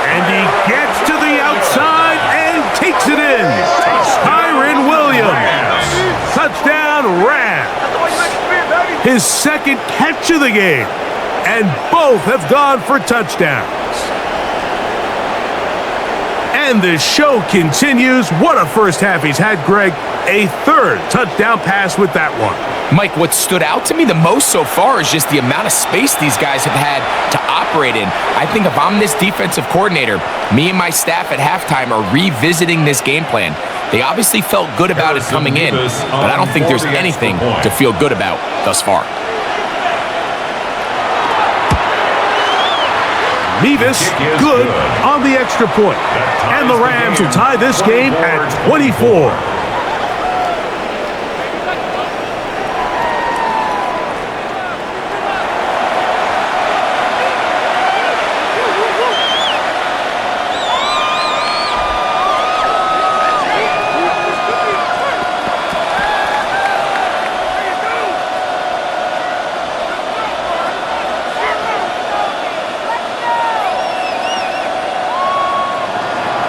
and he gets to the outside and takes it in. Tyron Williams. Touchdown, Rams. His 2nd catch of the game, and both have gone for touchdowns. And the show continues. What a first half he's had, Greg. A 3rd touchdown pass with that one. Mike, what stood out to me the most so far is just the amount of space these guys have had to operate in. I think if I'm this defensive coordinator, me and my staff at halftime are revisiting this game plan. They obviously felt good about it coming in, but I don't think there's anything to feel good about thus far. Nevis, good on the extra point. And the Rams will tie this game at 24.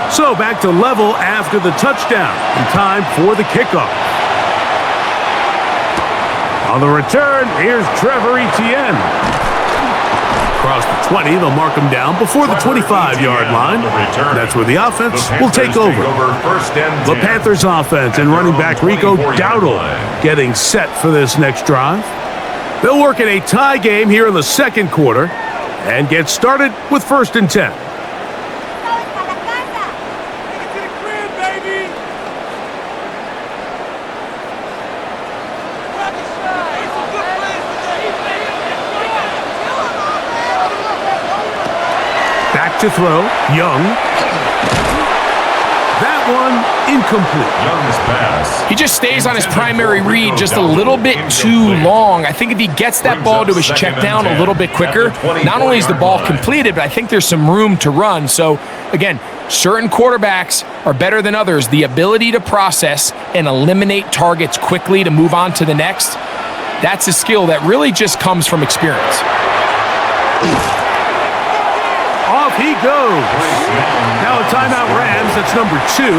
So back to level after the touchdown, and time for the kickoff. On the return, here's Trevor Etienne. Across the 20, they'll mark him down before the 25-yard line. That's where the offense will take over. The Panthers offense and running back Rico Dowdle getting set for this next drive. They'll work in a tie game here in the 2nd quarter and get started with 1st and 10. To throw, Young. That one incomplete. Young's pass. He just stays on his primary read just a little bit too long. I think if he gets that ball to his check down a little bit quicker, not only is the ball completed, but I think there's some room to run. So, again, certain quarterbacks are better than others. The ability to process and eliminate targets quickly to move on to the next, that's a skill that really just comes from experience. Off he goes. Now a timeout Rams. That's number 2.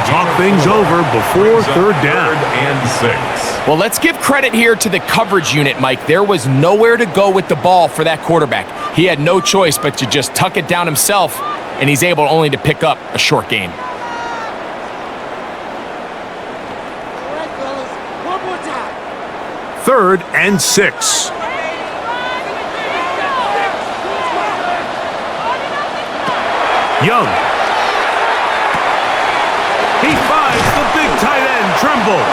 Talk things over before 3rd down. 3rd and 6. Well, let's give credit here to the coverage unit, Mike. There was nowhere to go with the ball for that quarterback. He had no choice but to just tuck it down himself and he's able only to pick up a short gain. Third and 6. Young. He finds the big tight end, Tremble.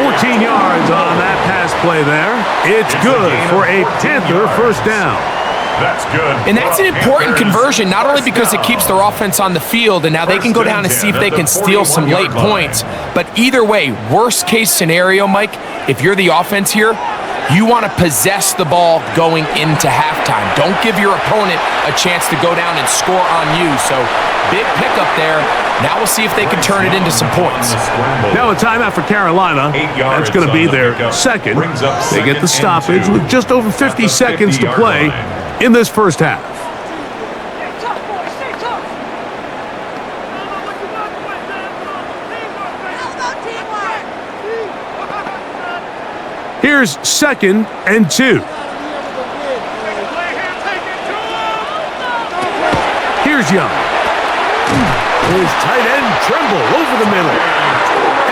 14 yards on that pass play there. It's good for a Panther first down. That's good. And that's an important conversion, not only because it keeps their offense on the field, and now they can go down and see if they can steal some late points. But either way, worst case scenario, Mike, if you're the offense here, you want to possess the ball going into halftime. Don't give your opponent a chance to go down and score on you. So big pickup there. Now we'll see if they can turn it into some points. Now a timeout for Carolina. That's going to be their second. They get the stoppage with just over 50 seconds to play in this first half. Here's second and 2. Here's Young. His tight end Tremble over the middle.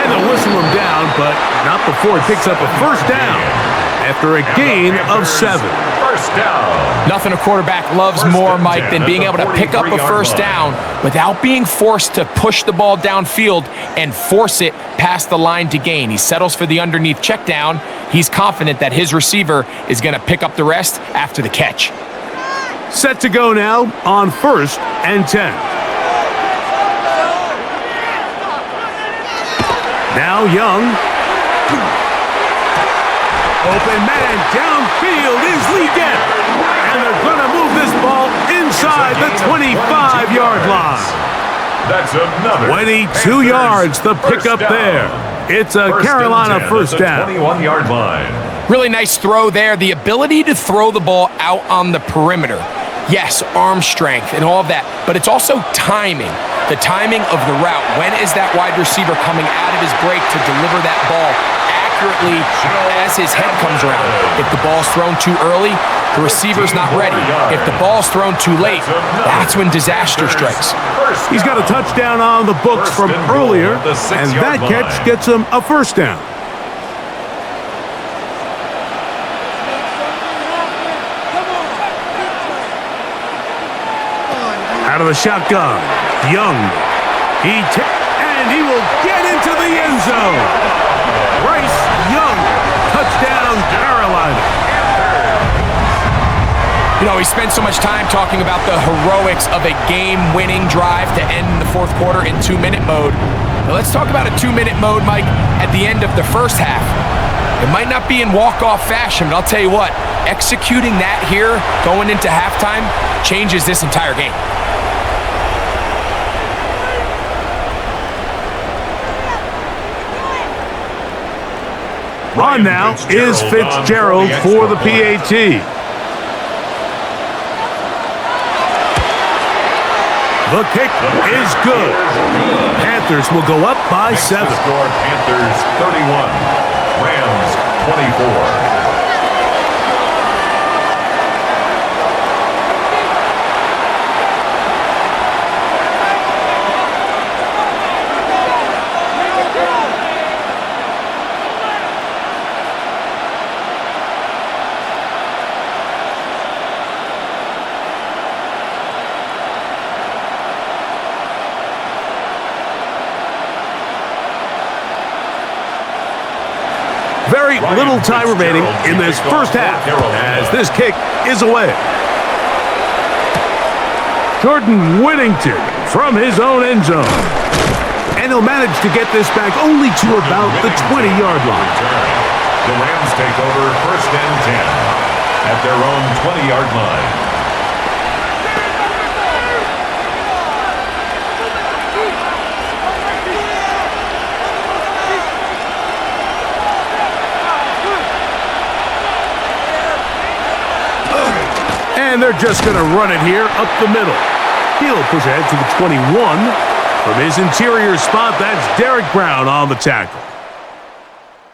And they'll whistle him down, but not before he picks up a first down after a gain of 7. First down. Nothing a quarterback loves more, Mike, than being able to pick up a first down without being forced to push the ball downfield and force it past the line to gain. He settles for the underneath check down. He's confident that his receiver is going to pick up the rest after the catch. Set to go now on first and 10. Now Young. Open man downfield is Leggett. And they're going to move this ball inside the 25-yard line. That's another 22 yards, the pickup there. It's a Carolina first down. 21-yard line. Really nice throw there. The ability to throw the ball out on the perimeter. Yes, arm strength and all of that, but it's also timing. The timing of the route. When is that wide receiver coming out of his break to deliver that ball accurately as his head comes around? If the ball's thrown too early, the receiver's not ready. If the ball's thrown too late, that's when disaster strikes. He's got a touchdown on the books from earlier, and that catch gets him a first down. Out of the shotgun, Young. And he will get into the end zone. Bryce Young, touchdown Carolina. You know, we spent so much time talking about the heroics of a game-winning drive to end the fourth quarter in 2-minute mode. Now let's talk about a 2-minute mode, Mike, at the end of the first half. It might not be in walk-off fashion, but I'll tell you what, executing that here going into halftime changes this entire game. On now is Fitzgerald for the PAT. The kick is good. Panthers will go up by 7. Score Panthers 31, Rams 24. Very little time remaining in this first half as this kick is away. Jordan Whittington from his own end zone. And he'll manage to get this back only to about the 20-yard line. The Rams take over first and 10 at their own 20-yard line. And they're just going to run it here up the middle. He'll push ahead to the 21. From his interior spot, that's Derek Brown on the tackle.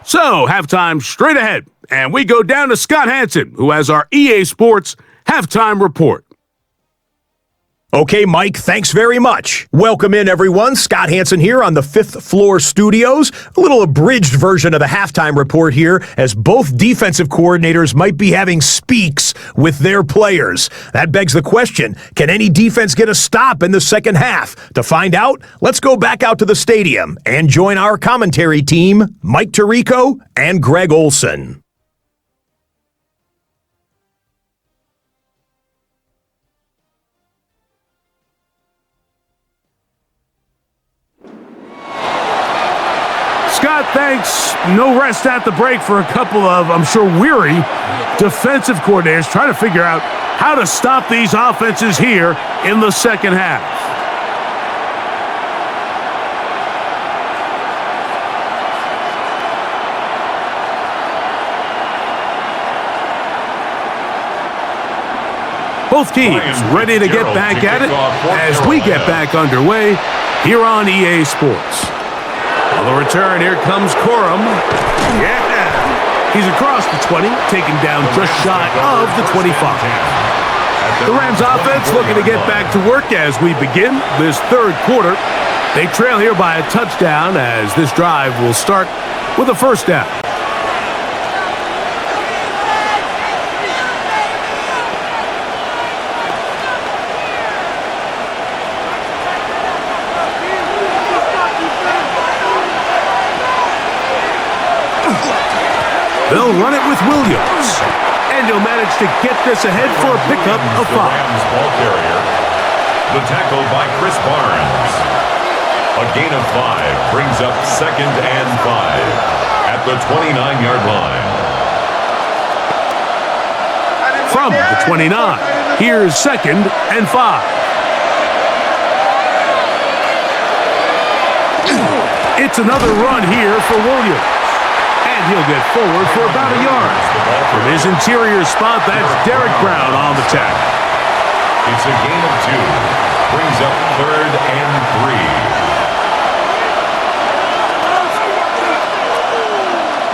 So, halftime straight ahead. And we go down to Scott Hansen, who has our EA Sports halftime report. Okay, Mike, thanks very much. Welcome in, everyone. Scott Hansen here on the 5th Floor Studios. A little abridged version of the halftime report here, as both defensive coordinators might be having speaks with their players. That begs the question, can any defense get a stop in the second half? To find out, let's go back out to the stadium and join our commentary team, Mike Tirico and Greg Olson. Scott, thanks. No rest at the break for a couple of, I'm sure, weary defensive coordinators trying to figure out how to stop these offenses here in the second half. Both teams ready to get back at it as we get back underway here on EA Sports. On the return, here comes Corum. Yeah! He's across the 20, taken down just shy of the 25. The Rams offense looking to get back to work as we begin this third quarter. They trail here by a touchdown as this drive will start with a first down. They'll run it with Williams. And he'll manage to get this ahead for a pickup of 5. Rams ball carrier. The tackle by Chris Barnes. A gain of 5 brings up 2nd and 5 at the 29-yard line. From the 29, here's 2nd and 5. It's another run here for Williams. And he'll get forward for about a yard. From his interior spot, that's Derek Brown on the tackle. It's a gain of 2. Brings up 3rd and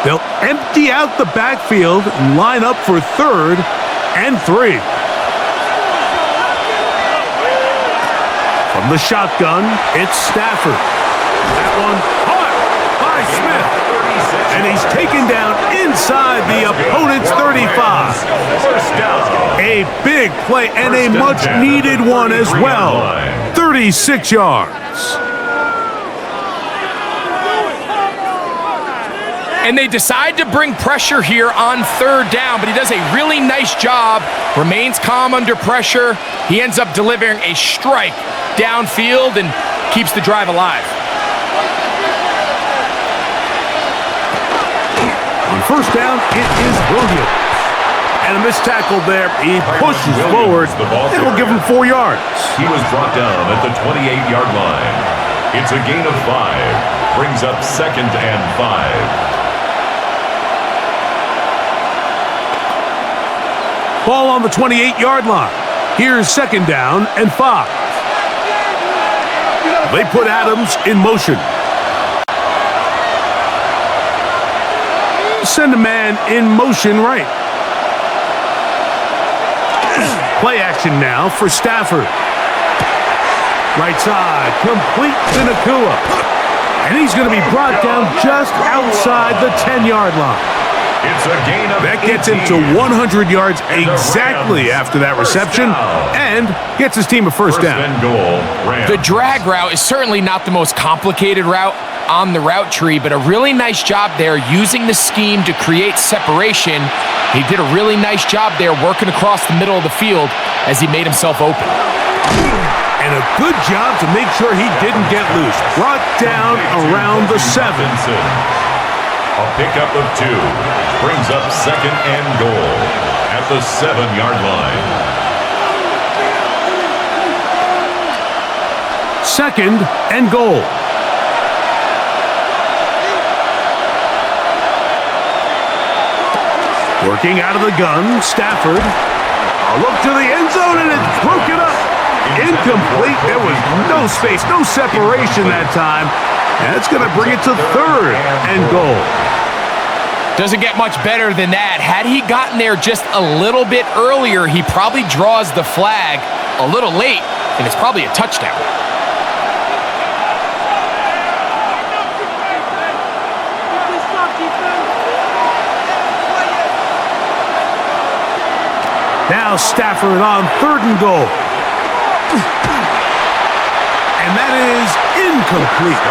3. They'll empty out the backfield and line up for 3rd and 3. From the shotgun, it's Stafford. That one caught by Smith. And he's taken down inside the opponent's 35. A big play and a much-needed one as well. 36 yards. And they decide to bring pressure here on 3rd down, but he does a really nice job, remains calm under pressure. He ends up delivering a strike downfield and keeps the drive alive. On first down, it is Williams. And a missed tackle there. He pushes forward. It will give him 4 yards. He was brought down at the 28-yard line. It's a gain of 5. Brings up 2nd and 5. Ball on the 28-yard line. Here's 2nd down and 5. They put Adams in motion. Send a man in motion right. Play action now for Stafford. Right side, complete to Nakua. And he's going to be brought down just outside the 10-yard line. It's a gain of 18. That gets him to 100 yards exactly after that reception and gets his team a first down. And goal, Rams. The drag route is certainly not the most complicated route on the route tree, but a really nice job there using the scheme to create separation. He did a really nice job there working across the middle of the field as he made himself open. And a good job to make sure he didn't get loose. Brought down around the 7. A pickup of 2 brings up 2nd and goal at the 7-yard line. 2nd and goal. Working out of the gun, Stafford. A look to the end zone, and it's broken up. Incomplete. There was no space, no separation that time. That's going to bring it to 3rd and goal. Doesn't get much better than that. Had he gotten there just a little bit earlier, he probably draws the flag a little late, and it's probably a touchdown. Now Stafford on 3rd and goal. And that is incomplete.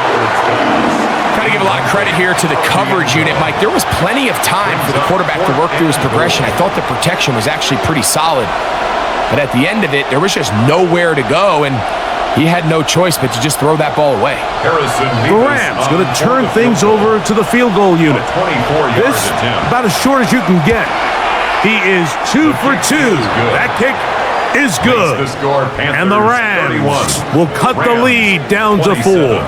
Got to give a lot of credit here to the coverage unit, Mike. There was plenty of time for the quarterback to work through his progression. I thought the protection was actually pretty solid. But at the end of it, there was just nowhere to go, and he had no choice but to just throw that ball away. The Rams going to turn things over to the field goal unit. This about as short as you can get. He is 2 for 2. That kick is good. And the Rams will cut the lead down to 4.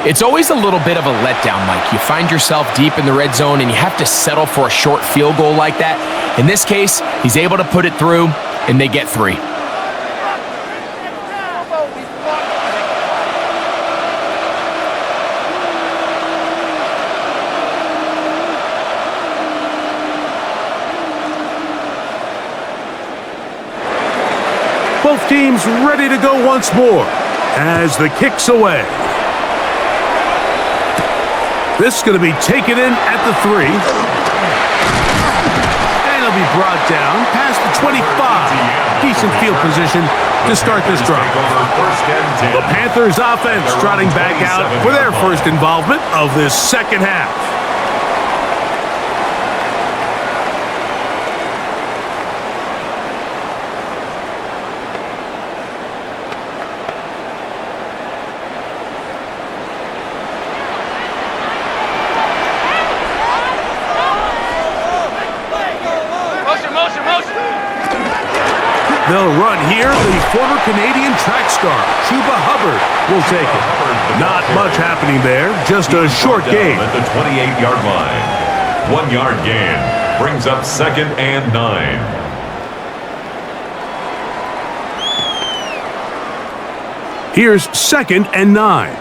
It's always a little bit of a letdown, Mike. You find yourself deep in the red zone and you have to settle for a short field goal like that. In this case, he's able to put it through, and they get 3. Both teams ready to go once more as the kick's away. This is going to be taken in at the 3. And it'll be brought down past the 25. Decent field position to start this drive. The Panthers offense trotting back out for their first involvement of this second half. They'll run here. The former Canadian track star, Chuba Hubbard, will take it. Not much happening there. Just a short gain. At the 28-yard line. 1-yard gain brings up 2nd and 9. Here's 2nd and 9.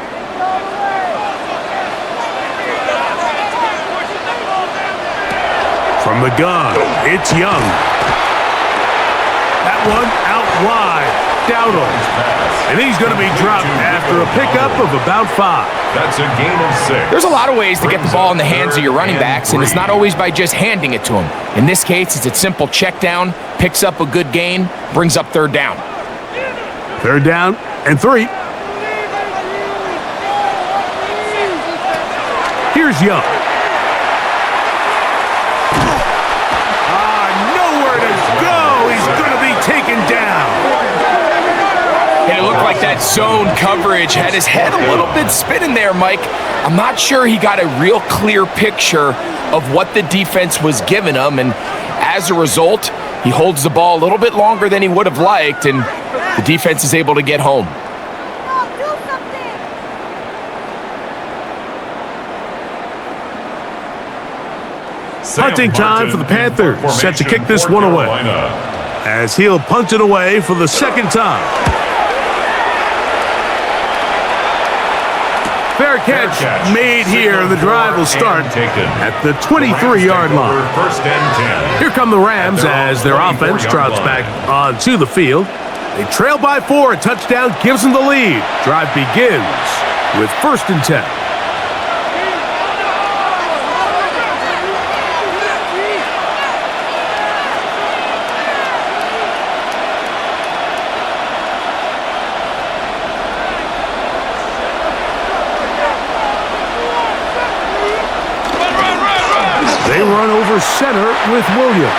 From the gun, it's Young. That one out wide. Dowdle. And he's going to be dropped after a pickup of about 5. That's a gain of 6. There's a lot of ways to get the ball in the hands of your running backs, and it's not always by just handing it to them. In this case, it's a simple check down, picks up a good gain, brings up 3rd down. 3rd down and 3. Here's Young. Nowhere to go. He's going to be taken down. And it looked like that zone coverage had his head a little bit spinning there, Mike. I'm not sure he got a real clear picture of what the defense was giving him, and as a result, he holds the ball a little bit longer than he would have liked, and the defense is able to get home. Punting time for the Panthers. Set to kick this one away. As he'll punt it away for the 2nd time. Fair catch made here. The drive will start at the 23-yard line. Here come the Rams as their offense trots back onto the field. They trail by 4. A touchdown gives them the lead. Drive begins with 1st and 10. They run over center with Williams.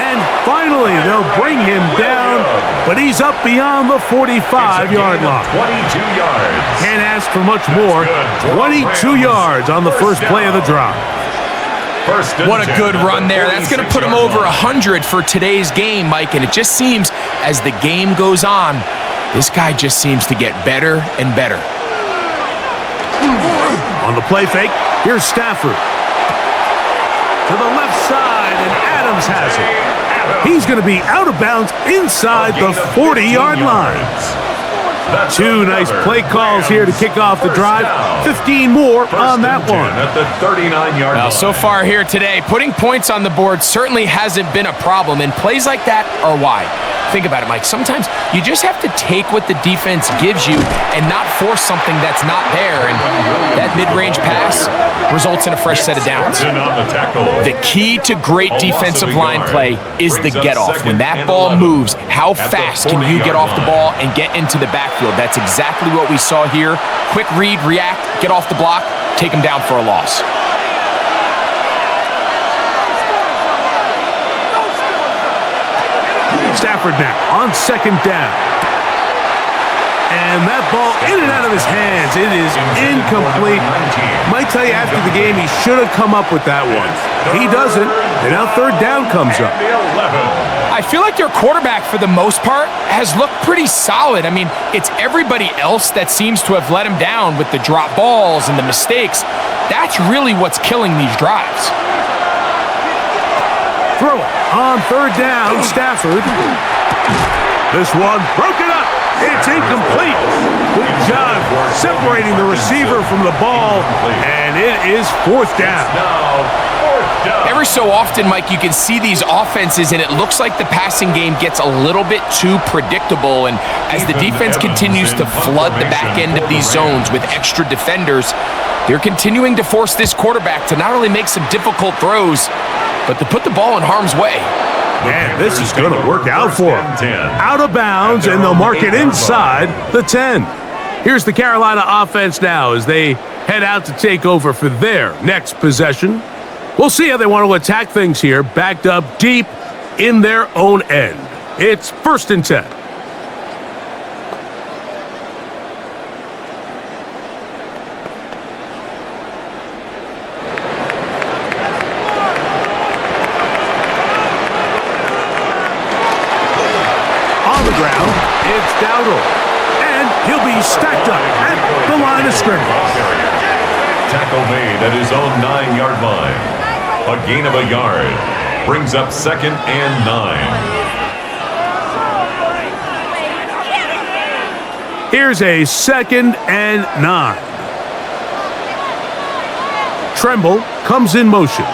And finally, they'll bring him down, but he's up beyond the 45-yard line. 22 yards. Can't ask for much more. 22 yards on the first play of the drive. What a good run there. That's going to put him over 100 for today's game, Mike, and it just seems as the game goes on, this guy just seems to get better and better. On the play fake, here's Stafford. To the left side, and Adams has it. He's going to be out of bounds inside the 40-yard line. 2 nice play calls here to kick off the drive. 15 more on that one. At the 39-yard line. So far here today, putting points on the board certainly hasn't been a problem, and plays like that are why. Think about it, Mike. Sometimes you just have to take what the defense gives you and not force something that's not there. And that mid-range pass results in a fresh set of downs. The key to great defensive line play is the get-off. When that ball moves, how fast can you get off the ball and get into the backfield? That's exactly what we saw here. Quick read, react, get off the block, take him down for a loss. Stafford now on second down. And that ball in and out of his hands. It is incomplete. Might tell you after the game he should have come up with that one. He doesn't, and now third down comes up. I feel like their quarterback, for the most part, has looked pretty solid. I mean, it's everybody else that seems to have let him down with the drop balls and the mistakes. That's really what's killing these drives. Throw it on third down, Stafford. This one broken up. It's incomplete. Good job separating the receiver from the ball, and it is fourth down. Every so often, Mike, you can see these offenses, and it looks like the passing game gets a little bit too predictable. And as the defense continues to flood the back end of these zones with extra defenders, they're continuing to force this quarterback to not only make some difficult throws, but to put the ball in harm's way. Man, this is going to work out for them. Out of bounds, and they'll mark it inside the 10. Here's the Carolina offense now as they head out to take over for their next possession. We'll see how they want to attack things here, backed up deep in their own end. It's 1st and 10. It's Dowdle, and he'll be stacked up at the line of scrimmage. Tackle made at his own 9-yard line. A gain of a yard brings up 2nd and 9. Here's a 2nd and 9. Tremble comes in motion.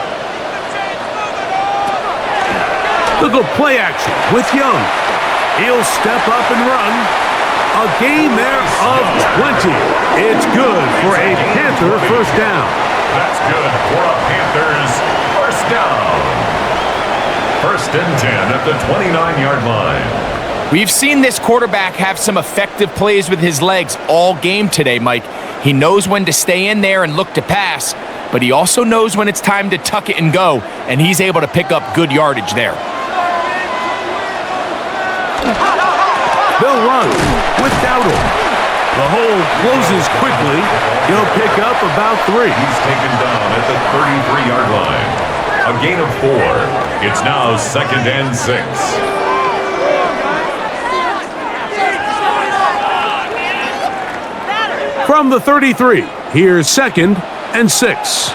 Look at play action with Young. He'll step up and run. A gain there of 20. It's good for a Panther first down. That's good for a Panthers first down. 1st and 10 at the 29-yard line. We've seen this quarterback have some effective plays with his legs all game today, Mike. He knows when to stay in there and look to pass, but he also knows when it's time to tuck it and go, and he's able to pick up good yardage there. They'll run with Dowdle. The hole closes quickly. He'll pick up about 3. He's taken down at the 33-yard line. A gain of 4. It's now 2nd and 6. From the 33, here's 2nd and 6.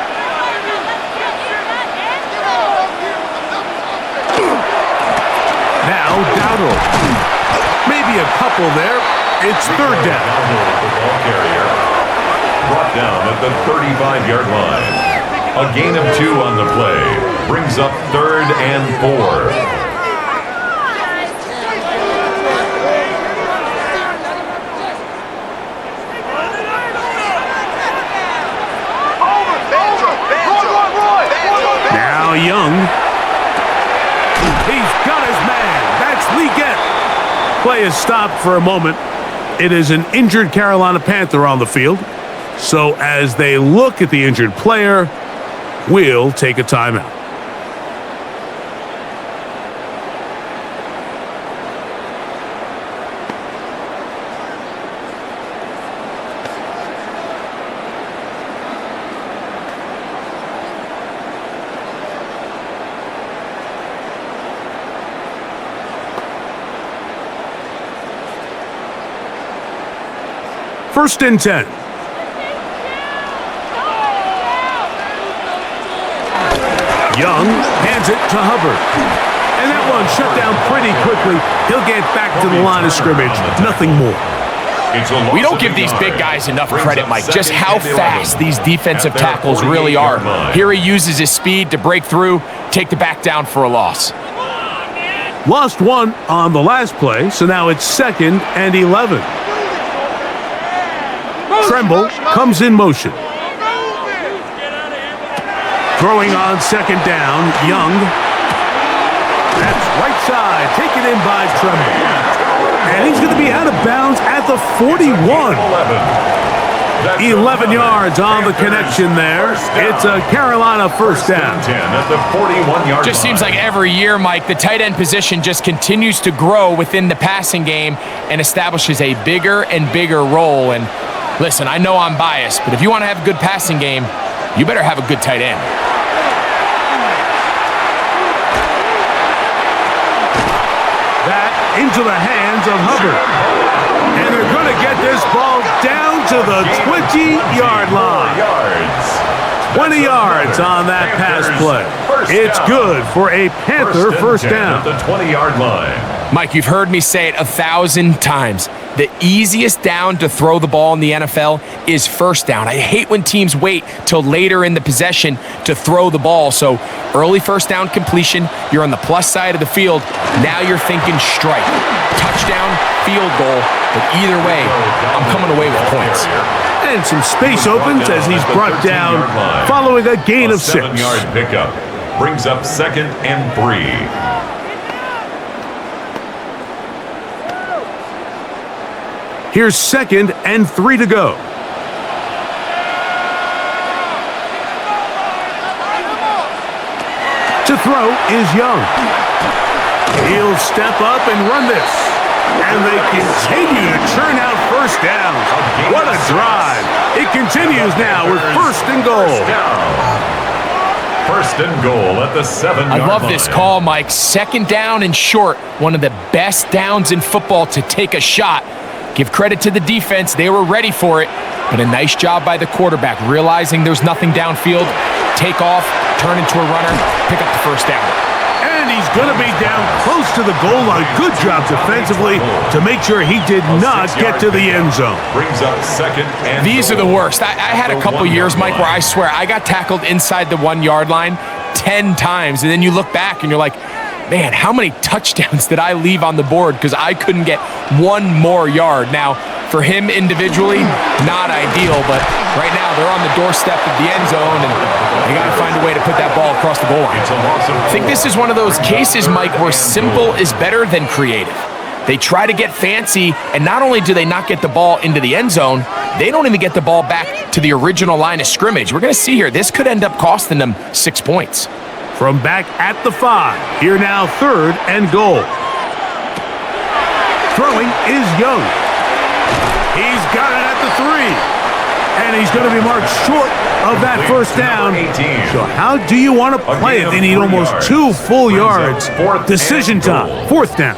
Now Dowdle. Maybe a couple there. It's 3rd down. The ball carrier brought down at the 35-yard line. A gain of 2 on the play brings up 3rd and 4. Now Young. He's got his man. That's Leggett. Play is stopped for a moment. It is an injured Carolina Panther on the field. So as they look at the injured player, we'll take a timeout. First and 10. Young hands it to Hubbard. And that one shut down pretty quickly. He'll get back to the line of scrimmage. Nothing more. We don't give these big guys enough credit, Mike, just how fast these defensive tackles really are. Here he uses his speed to break through, take the back down for a loss. Lost one on the last play, so now it's 2nd and 11. Tremble comes in motion. Throwing on 2nd down, Young. That's right side, taken in by Tremble. And he's going to be out of bounds at the 41. 11 yards on the connection there. It's a Carolina first down. 10 at the 41-yard Just seems like every year, Mike, the tight end position just continues to grow within the passing game and establishes a bigger and bigger role. And listen, I know I'm biased, but if you want to have a good passing game, you better have a good tight end. That into the hands of Hubbard. And they're going to get this ball down to the 20-yard line. 20 yards on that pass play. It's good for a Panther first down. At the 20-yard line. Mike, you've heard me say it 1,000 times. The easiest down to throw the ball in the NFL is first down. I hate when teams wait till later in the possession to throw the ball. So early first down completion, you're on the plus side of the field. Now you're thinking strike, touchdown, field goal. But either way, I'm coming away with points. And some space opens as he's brought down following a gain of 6. 7-yard pickup brings up 2nd and 3. Here's 2nd and 3 to go. To throw is Young. He'll step up and run this. And they continue to churn out first downs. What a drive. It continues now with 1st and goal. 1st and goal at the 7-yard line. I love this call, Mike. 2nd down and short. One of the best downs in football to take a shot. Give credit to the defense. They were ready for it. But a nice job by the quarterback, realizing there's nothing downfield. Take off, turn into a runner, pick up the first down. And he's going to be down close to the goal line. Good job defensively to make sure he did not get to the end zone. Brings up 2nd and These are the worst. I had a couple years, Mike, where I swear I got tackled inside the 1-yard line 10 times. And then you look back and you're like, man, how many touchdowns did I leave on the board because I couldn't get one more yard? Now, for him individually, not ideal, but right now they're on the doorstep of the end zone, and they got to find a way to put that ball across the goal line. I think this is one of those cases, Mike, where simple is better than creative. They try to get fancy, and not only do they not get the ball into the end zone, they don't even get the ball back to the original line of scrimmage. We're going to see here, this could end up costing them 6 points. From back at the 5, here now 3rd and goal. Throwing is Young. He's got it at the 3. And he's going to be marked short of that first down. So how do you want to play it? They need almost 2 full yards. Decision time, 4th down.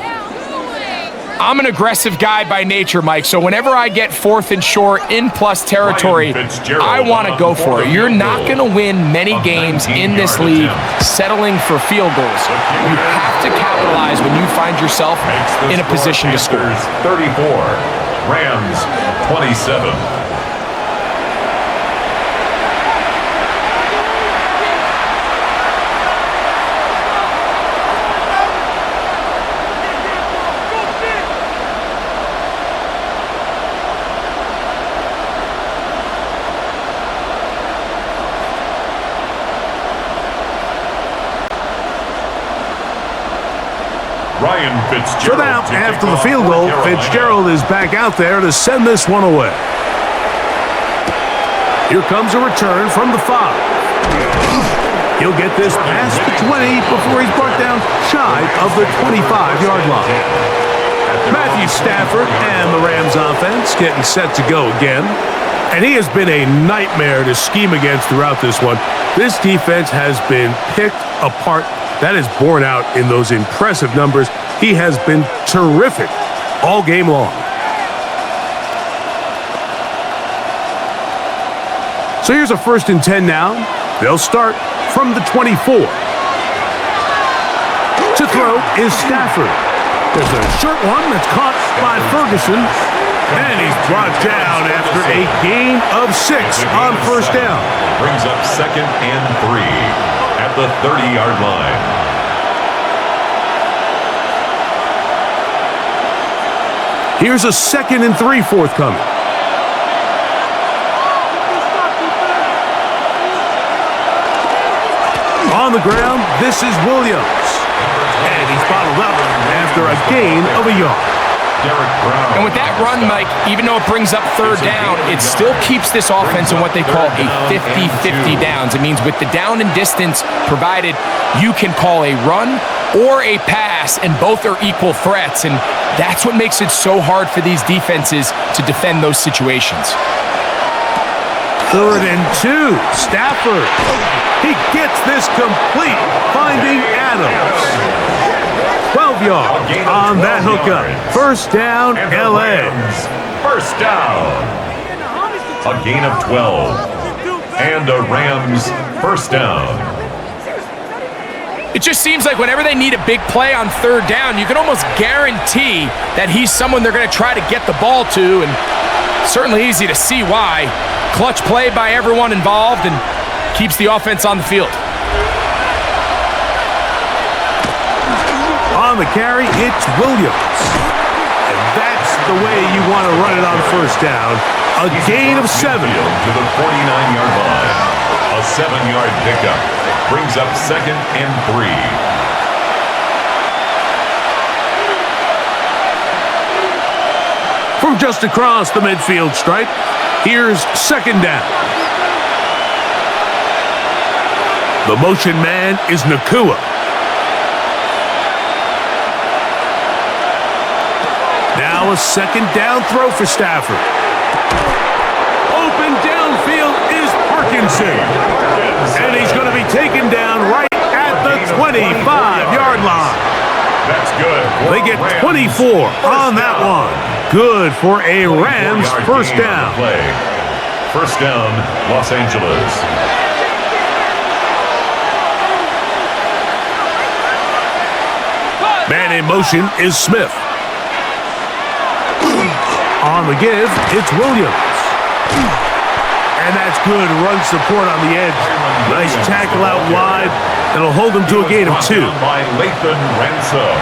I'm an aggressive guy by nature, Mike, so whenever I get 4th and short in plus territory, I want to go for it. You're not going to win many games in this league settling for field goals. You have to capitalize when you find yourself in a position to score. 34, Rams 27. So now, after the field goal, Fitzgerald is back out there to send this one away. Here comes a return from the 5. He'll get this past the 20 before he's brought down shy of the 25-yard line. Matthew Stafford and the Rams offense getting set to go again. And he has been a nightmare to scheme against throughout this one. This defense has been picked apart. That is borne out in those impressive numbers. He has been terrific all game long. So here's a 1st and 10 now. They'll start from the 24. To throw is Stafford. There's a short one that's caught by Ferguson. And he's brought down after a gain of 6 on first down. Brings up 2nd and 3 at the 30-yard line. Here's a 2nd and 3 forthcoming. On the ground, this is Williams. And he's bottled up after a gain of a yard. And with that run, Mike, even though it brings up 3rd down, it still keeps this offense in what they call a 50-50 downs. It means with the down and distance provided, you can call a run or a pass, and both are equal threats. And that's what makes it so hard for these defenses to defend those situations. 3rd and 2. Stafford. He gets this complete, finding Adams. 12 yards on that hookup. 1st down, LA. 1st down. A gain of 12. And a Rams 1st down. It just seems like whenever they need a big play on 3rd down, you can almost guarantee that he's someone they're going to try to get the ball to, and certainly easy to see why. Clutch play by everyone involved and keeps the offense on the field. On the carry, it's Williams. And that's the way you want to run it on 1st down. A gain of 7. To the 49-yard line. A 7-yard pickup. Brings up 2nd and 3. From just across the midfield stripe, here's 2nd down. The motion man is Nakua. Now a 2nd down throw for Stafford. Open downfield is Parkinson. And he's going to be taken down right at the 25-yard line. That's good. They get 24 on that one. Good for a Rams 1st down. 1st down, Los Angeles. Man in motion is Smith. On the give, it's Williams. And that's good run support on the edge. Nice tackle out wide. It'll hold him to a gain of 2. By Lathan Ransom.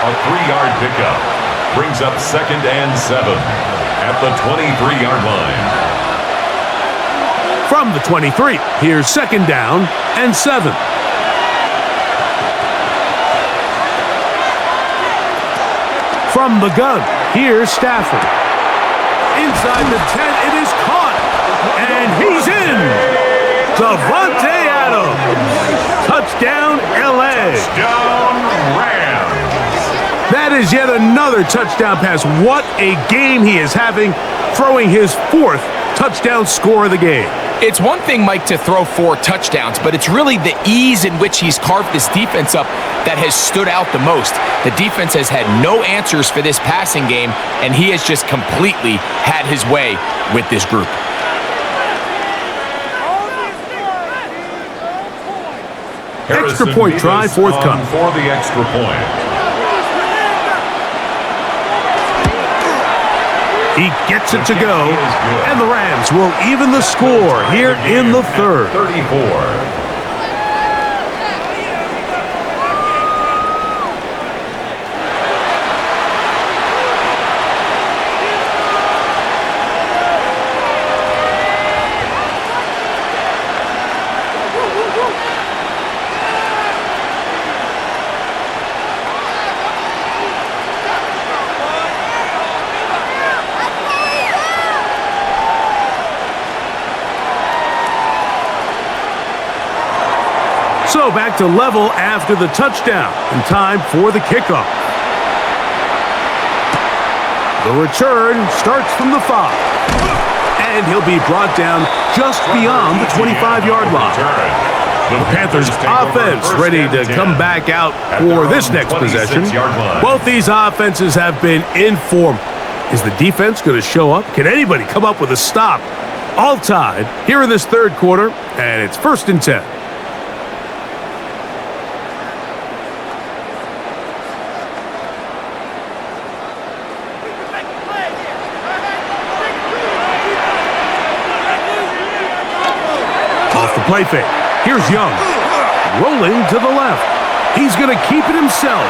A 3-yard pickup. Brings up 2nd and 7 at the 23-yard line. From the 23, here's 2nd down and 7. From the gun, here's Stafford. Inside the 10, it is caught. And he's in. Davante Adams. Touchdown, LA. Touchdown, Rams. That is yet another touchdown pass. What a game he is having, throwing his 4th touchdown score of the game. It's one thing, Mike, to throw 4 touchdowns, but it's really the ease in which he's carved this defense up that has stood out the most. The defense has had no answers for this passing game, and he has just completely had his way with this group. Extra point try forthcoming. For the extra point. He gets it to go, and the Rams will even the score here in the 3rd. 34. So back to level after the touchdown, and time for the kickoff. The return starts from the 5, and he'll be brought down just beyond the 25-yard line. The Panthers offense ready to come back out for this next possession. Both these offenses have been in form. Is the defense going to show up? Can anybody come up with a stop? All tied here in this 3rd quarter, and it's 1st and 10. Off the play fake. Here's Young. Rolling to the left. He's going to keep it himself.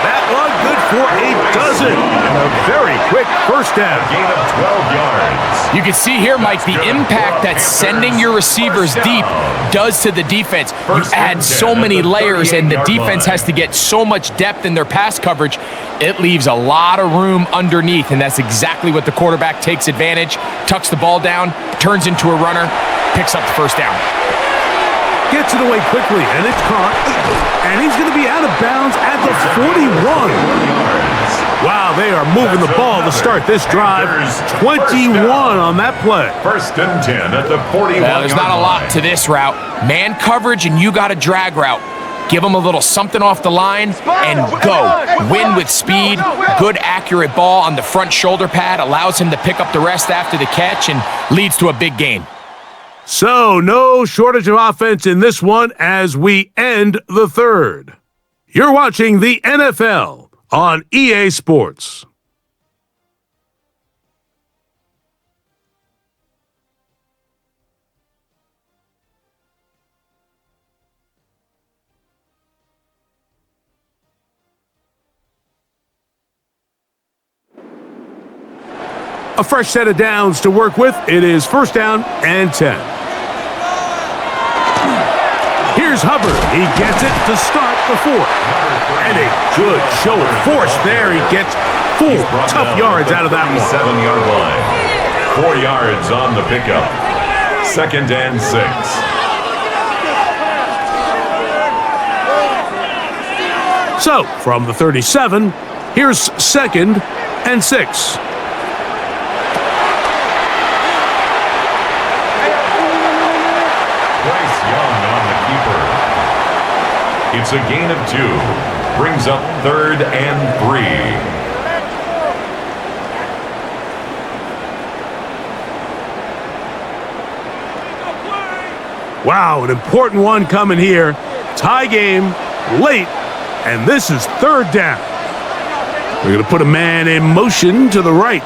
That one good for a dozen. And a very quick first down. Gain of 12 yards. You can see here, Mike, the impact that sending your receivers deep does to the defense. You add so many layers, and the defense has to get so much depth in their pass coverage. It leaves a lot of room underneath, and that's exactly what the quarterback takes advantage, tucks the ball down, turns into a runner, picks up the first down. Gets it away quickly, and it's caught. And he's going to be out of bounds at the 41. Wow, they are moving the ball to start this drive. 21 on that play. First and 10 at the 41. Well, there's not a lot to this route. Man coverage, and you got a drag route. Give them a little something off the line and go. Win with speed. Good, accurate ball on the front shoulder pad. Allows him to pick up the rest after the catch and leads to a big gain. So, no shortage of offense in this one as we end the third. You're watching the NFL on EA Sports. A fresh set of downs to work with. It is first down and 10. Here's Hubbard. He gets it to start the fourth. And a good show of force there. He gets 4 tough yards out of that one. 7-yard line. 4 yards on the pickup. Second and 6. So, from the 37, here's second and 6. It's a gain of 2. Brings up third and 3. Wow, an important one coming here. Tie game, late, and this is third down. We're going to put a man in motion to the right.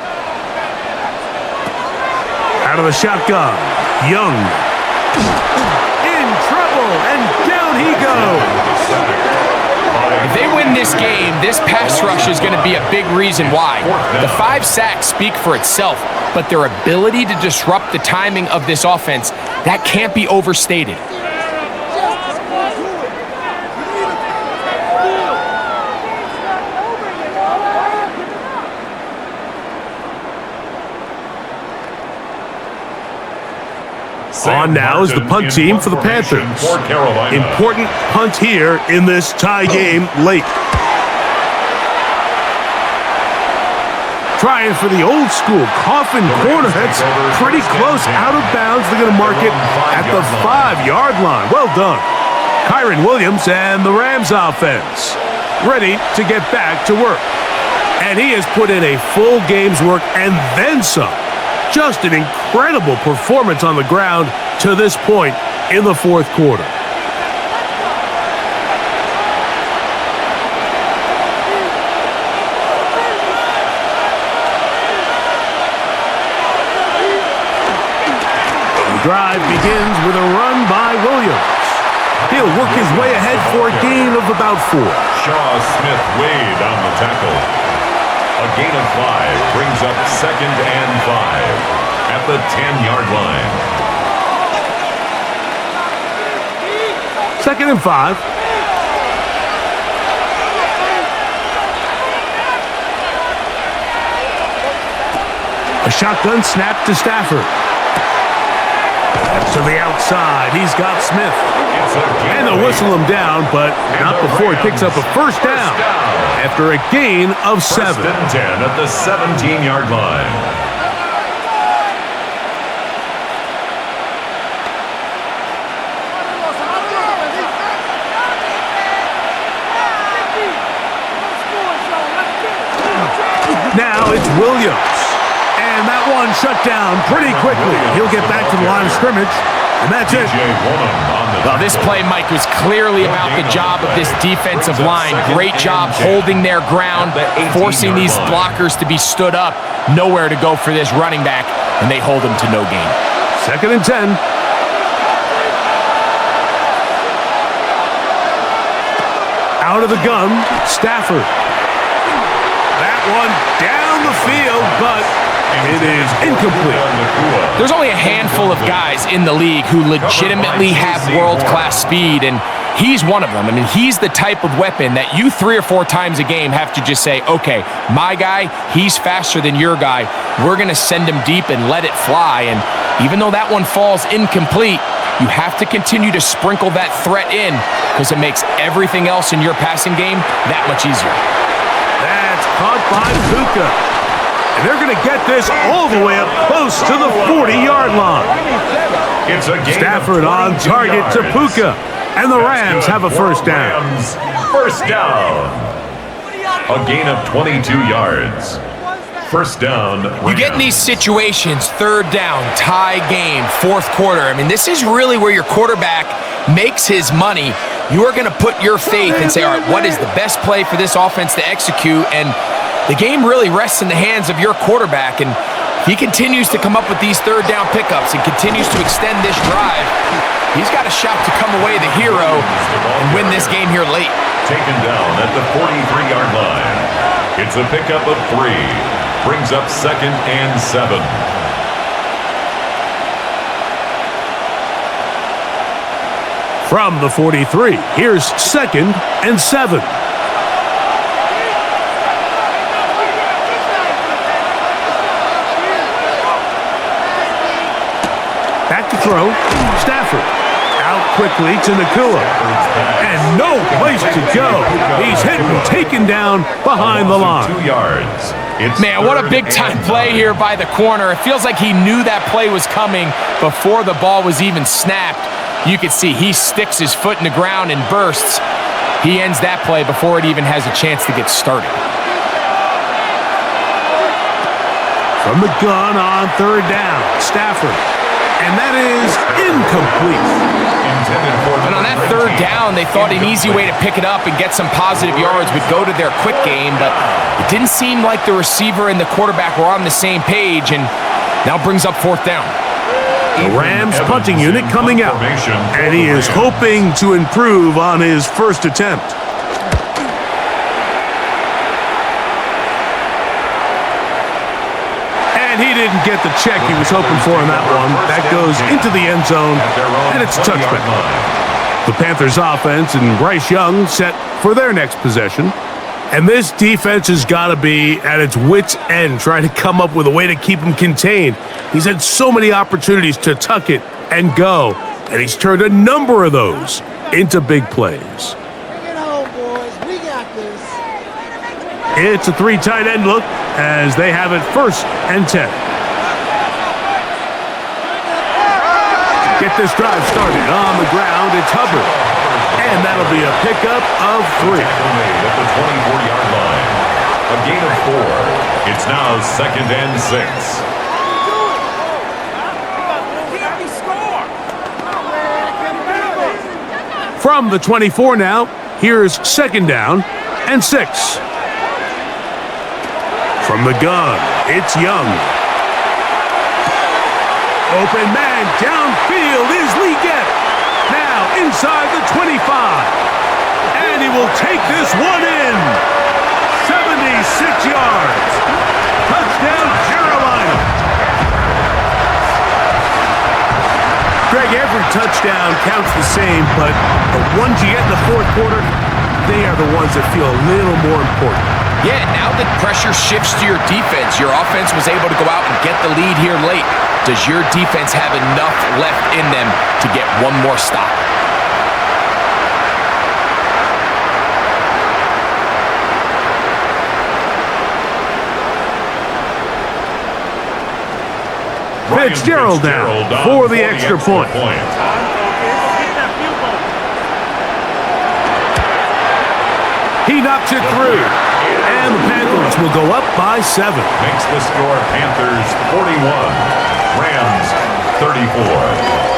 Out of the shotgun, Young. In trouble, and down he goes. If they win this game, this pass rush is going to be a big reason why. The 5 sacks speak for itself, but their ability to disrupt the timing of this offense, that can't be overstated. On now is the punt team for the Panthers. Important punt here in this tie game late. Trying for the old school coffin corner. That's pretty close out of bounds. They're going to mark it at the 5-yard line. Well done. Kyron Williams and the Rams offense ready to get back to work. And he has put in a full game's work and then some. Just an incredible performance on the ground to this point in the fourth quarter. The drive begins with a run by Williams. He'll work his way ahead for a gain of about 4. Shaw Smith Wade on the tackle. A gain of 5 brings up second and 5 at the 10-yard line. Second and 5. A shotgun snap to Stafford. That's to the outside. He's got Smith. And they'll whistle him down, but not before he picks up a first down after a gain of 7. First and 10 at the 17-yard line. Now it's Williams. And that one shut down pretty quickly. He'll get back to the line of scrimmage, and that's it. Well, this play, Mike, was clearly about the job of this defensive line. Great job holding their ground, forcing these blockers to be stood up. Nowhere to go for this running back, and they hold him to no gain. Second and 10. Out of the gun, Stafford. That one down the field, but it is incomplete. There's only a handful of guys in the league who legitimately have world-class speed, and he's one of them. I mean, he's the type of weapon that you 3 or 4 times a game have to just say, okay, my guy, he's faster than your guy. We're going to send him deep and let it fly. And even though that one falls incomplete, you have to continue to sprinkle that threat in because it makes everything else in your passing game that much easier. That's caught by Puka. And they're going to get this all the way up close to the 40-yard line. Stafford on target to Puka. And the Rams have a first down. First down. A gain of 22 yards. First down. You get in these situations, 3rd down, tie game, 4th quarter. I mean, this is really where your quarterback makes his money. You are going to put your faith and say, all right, what is the best play for this offense to execute? And the game really rests in the hands of your quarterback. And he continues to come up with these 3rd down pickups and continues to extend this drive. He's got a shot to come away the hero and win this game here late. Taken down at the 43-yard line. It's a pickup of 3. Brings up 2nd and 7. From the 43, here's 2nd and 7. Back to throw, Stafford. Out quickly to Nakua. And no place to go. He's hit and taken down behind the line. 2 yards. Man, what a big-time play here by the corner. It feels like he knew that play was coming before the ball was even snapped. You can see he sticks his foot in the ground and bursts. He ends that play before it even has a chance to get started. From the gun on 3rd down, Stafford. And that is incomplete. And on that 3rd down, they thought an easy way to pick it up and get some positive yards would go to their quick game, but it didn't seem like the receiver and the quarterback were on the same page, and now brings up 4th down. The Rams punting unit coming out, and he is hoping to improve on his first attempt. And he didn't get the check he was hoping for on that one. That goes into the end zone, and it's a touchback. The Panthers offense and Bryce Young set for their next possession. And this defense has got to be at its wits' end trying to come up with a way to keep him contained. He's had so many opportunities to tuck it and go, and he's turned a number of those into big plays. Bring it home, boys. We got this. It's a 3 tight end look as they have it 1st and 10. Get this drive started on the ground. It's Hubbard. And that'll be a pickup of 3. Tackle made at the 24-yard line. A gain of 4. It's now 2nd and 6. From the 24 now, here's 2nd down and 6. From the gun, it's Young. Open man downfield is Leggett. Now inside the 25. And he will take this one in. 76 yards. Touchdown, Carolina. Greg, every touchdown counts the same, but the ones you get in the 4th quarter, they are the ones that feel a little more important. Yeah, now that pressure shifts to your defense, your offense was able to go out and get the lead here late. Does your defense have enough left in them to get one more stop? Fitzgerald now for the extra point. He knocks it through. And the Panthers will go up by 7. Makes the score Panthers 41, Rams 34.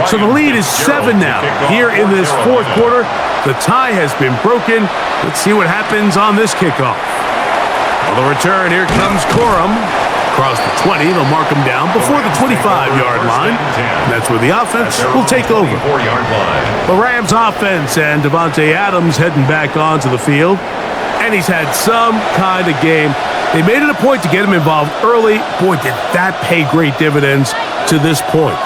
So the lead is 7 now. Here in this fourth quarter, the tie has been broken. Let's see what happens on this kickoff. On the return, here comes Corum. Across the 20, they'll mark him down before the 25-yard line. And that's where the offense will take over. The Rams offense and Devontae Adams heading back onto the field. And he's had some kind of game. They made it a point to get him involved early. Boy, did that pay great dividends to this point.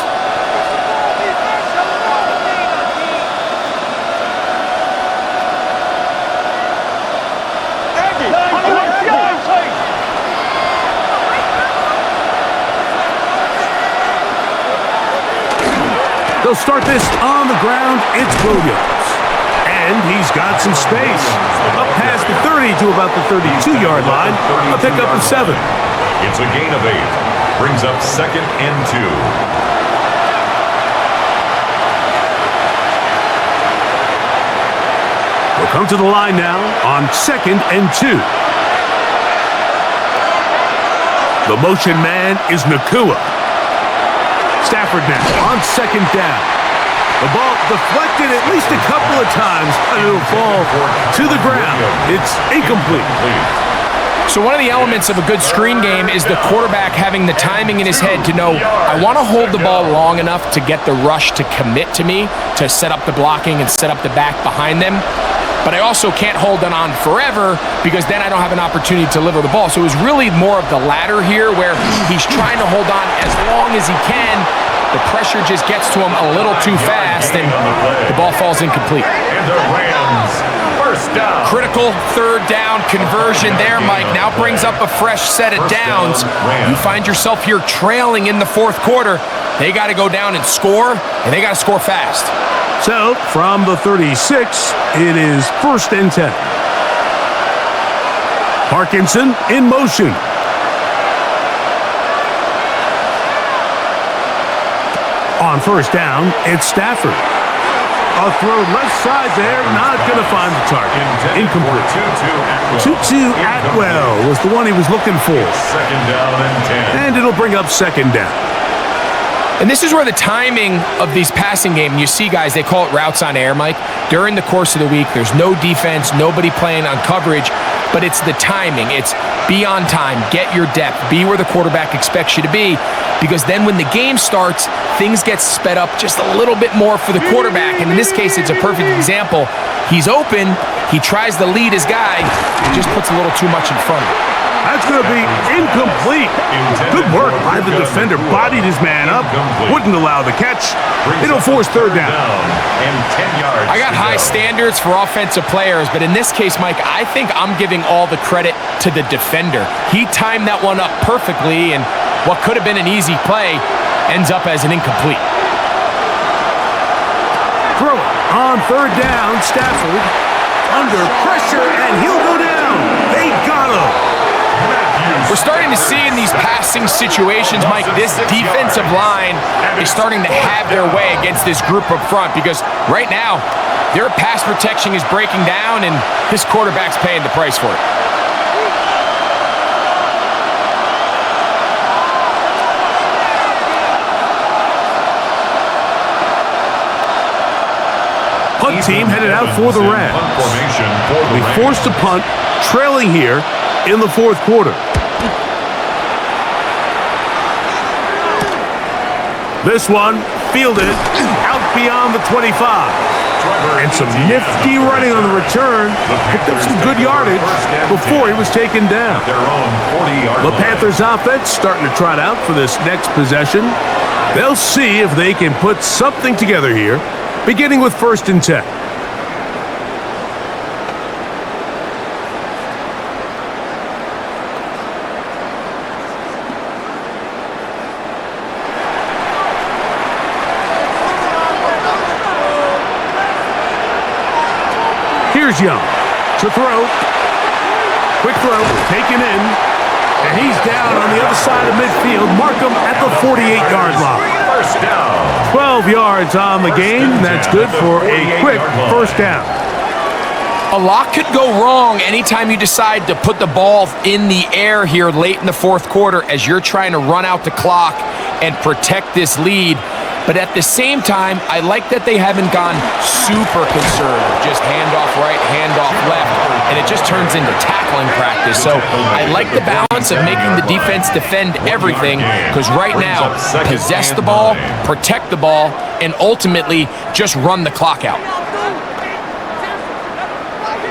They'll start this on the ground. It's Williams. And he's got some space. Up past the 30 to about the 32-yard line. A pickup of 7. It's a gain of 8. Brings up 2nd and 2. We'll come to the line now on 2nd and 2. The motion man is Nakua. Stafford now on 2nd down. The ball deflected at least a couple of times, and it'll fall to the ground. It's incomplete. So one of the elements of a good screen game is the quarterback having the timing in his head to know, I want to hold the ball long enough to get the rush to commit to me, to set up the blocking and set up the back behind them. But I also can't hold it on forever because then I don't have an opportunity to deliver the ball. So it was really more of the latter here where he's trying to hold on as long as he can. The pressure just gets to him a little too fast and the ball falls incomplete. And the Rams, first down. Critical 3rd down conversion there, Mike. Now brings up a fresh set of downs. You find yourself here trailing in the 4th quarter. They got to go down and score, and they got to score fast. So, from the 36, it is 1st and 10. Parkinson in motion. On 1st down, it's Stafford. A throw left side there, not going to find the target. Incomplete. Tutu Atwell was the one he was looking for. 2nd down and 10. And it'll bring up 2nd down. And this is where the timing of these passing game, you see guys, they call it routes on air, Mike. During the course of the week, there's no defense, nobody playing on coverage, but it's the timing. It's be on time, get your depth, be where the quarterback expects you to be, because then when the game starts, things get sped up just a little bit more for the quarterback. And in this case, it's a perfect example. He's open, he tries to lead his guy, just puts a little too much in front of him. That's going to be incomplete. Good work by the defender. Bodied his man up. Wouldn't allow the catch. It'll force 3rd down. And 10 yards. I got high standards for offensive players, but in this case, Mike, I think I'm giving all the credit to the defender. He timed that one up perfectly, and what could have been an easy play ends up as an incomplete. Throw it on 3rd down. Stafford under pressure, and he'll go down. They got him. We're starting to see in these passing situations, Mike, this defensive line is starting to have their way against this group up front because right now, their pass protection is breaking down and this quarterback's paying the price for it. Punt team headed out for the Rams. We forced a punt, trailing here in the 4th quarter. This one fielded out beyond the 25. And some nifty running on the return. Picked up some good yardage before he was taken down. The Panthers offense starting to trot out for this next possession. They'll see if they can put something together here, beginning with 1st and 10. Here's Young to throw. Quick throw, taken in. And he's down on the other side of midfield. Mark him at the 48-yard line. First down. 12 yards on the game. That's good for a quick 1st down. A lot could go wrong anytime you decide to put the ball in the air here late in the 4th quarter as you're trying to run out the clock and protect this lead. But at the same time, I like that they haven't gone super conservative, just handoff right, handoff left, and it just turns into tackling practice. So I like the balance of making the defense defend everything, because right now, possess the ball, protect the ball, and ultimately just run the clock out.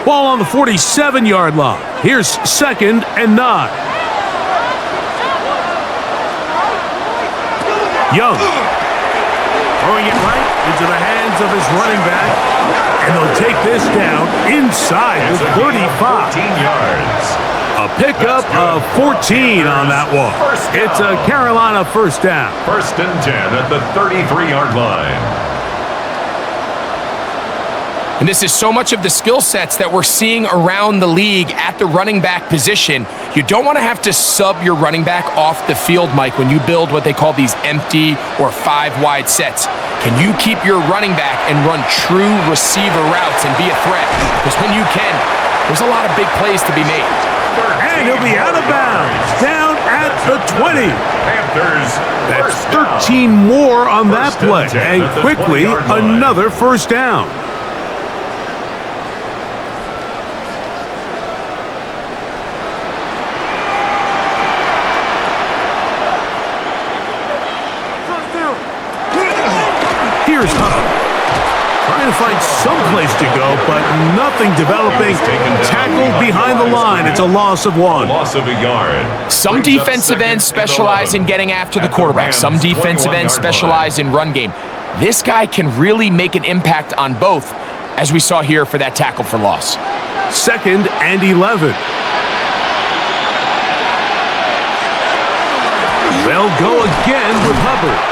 Ball on the 47-yard line. Here's 2nd and 9. Young. Throwing it right into the hands of his running back. And they'll take this down inside the 35. 14 yards. A pickup of 14 on that one. It's a Carolina first down. 1st and 10 at the 33-yard line. And this is so much of the skill sets that we're seeing around the league at the running back position. You don't want to have to sub your running back off the field, Mike, when you build what they call these empty or 5-wide sets. Can you keep your running back and run true receiver routes and be a threat? Because when you can, there's a lot of big plays to be made. And he'll be out of bounds, down at the 20. Panthers. That's 13 more on that play. And quickly, another first down. Here's Hubb. Trying to find some place to go, but nothing developing. Tackled behind the line. It's a loss of 1. Loss of a yard. Some defensive ends specialize in getting after the quarterback. Some defensive ends specialize in run game. This guy can really make an impact on both, as we saw here for that tackle for loss. 2nd and 11. They'll go again with Hubbard.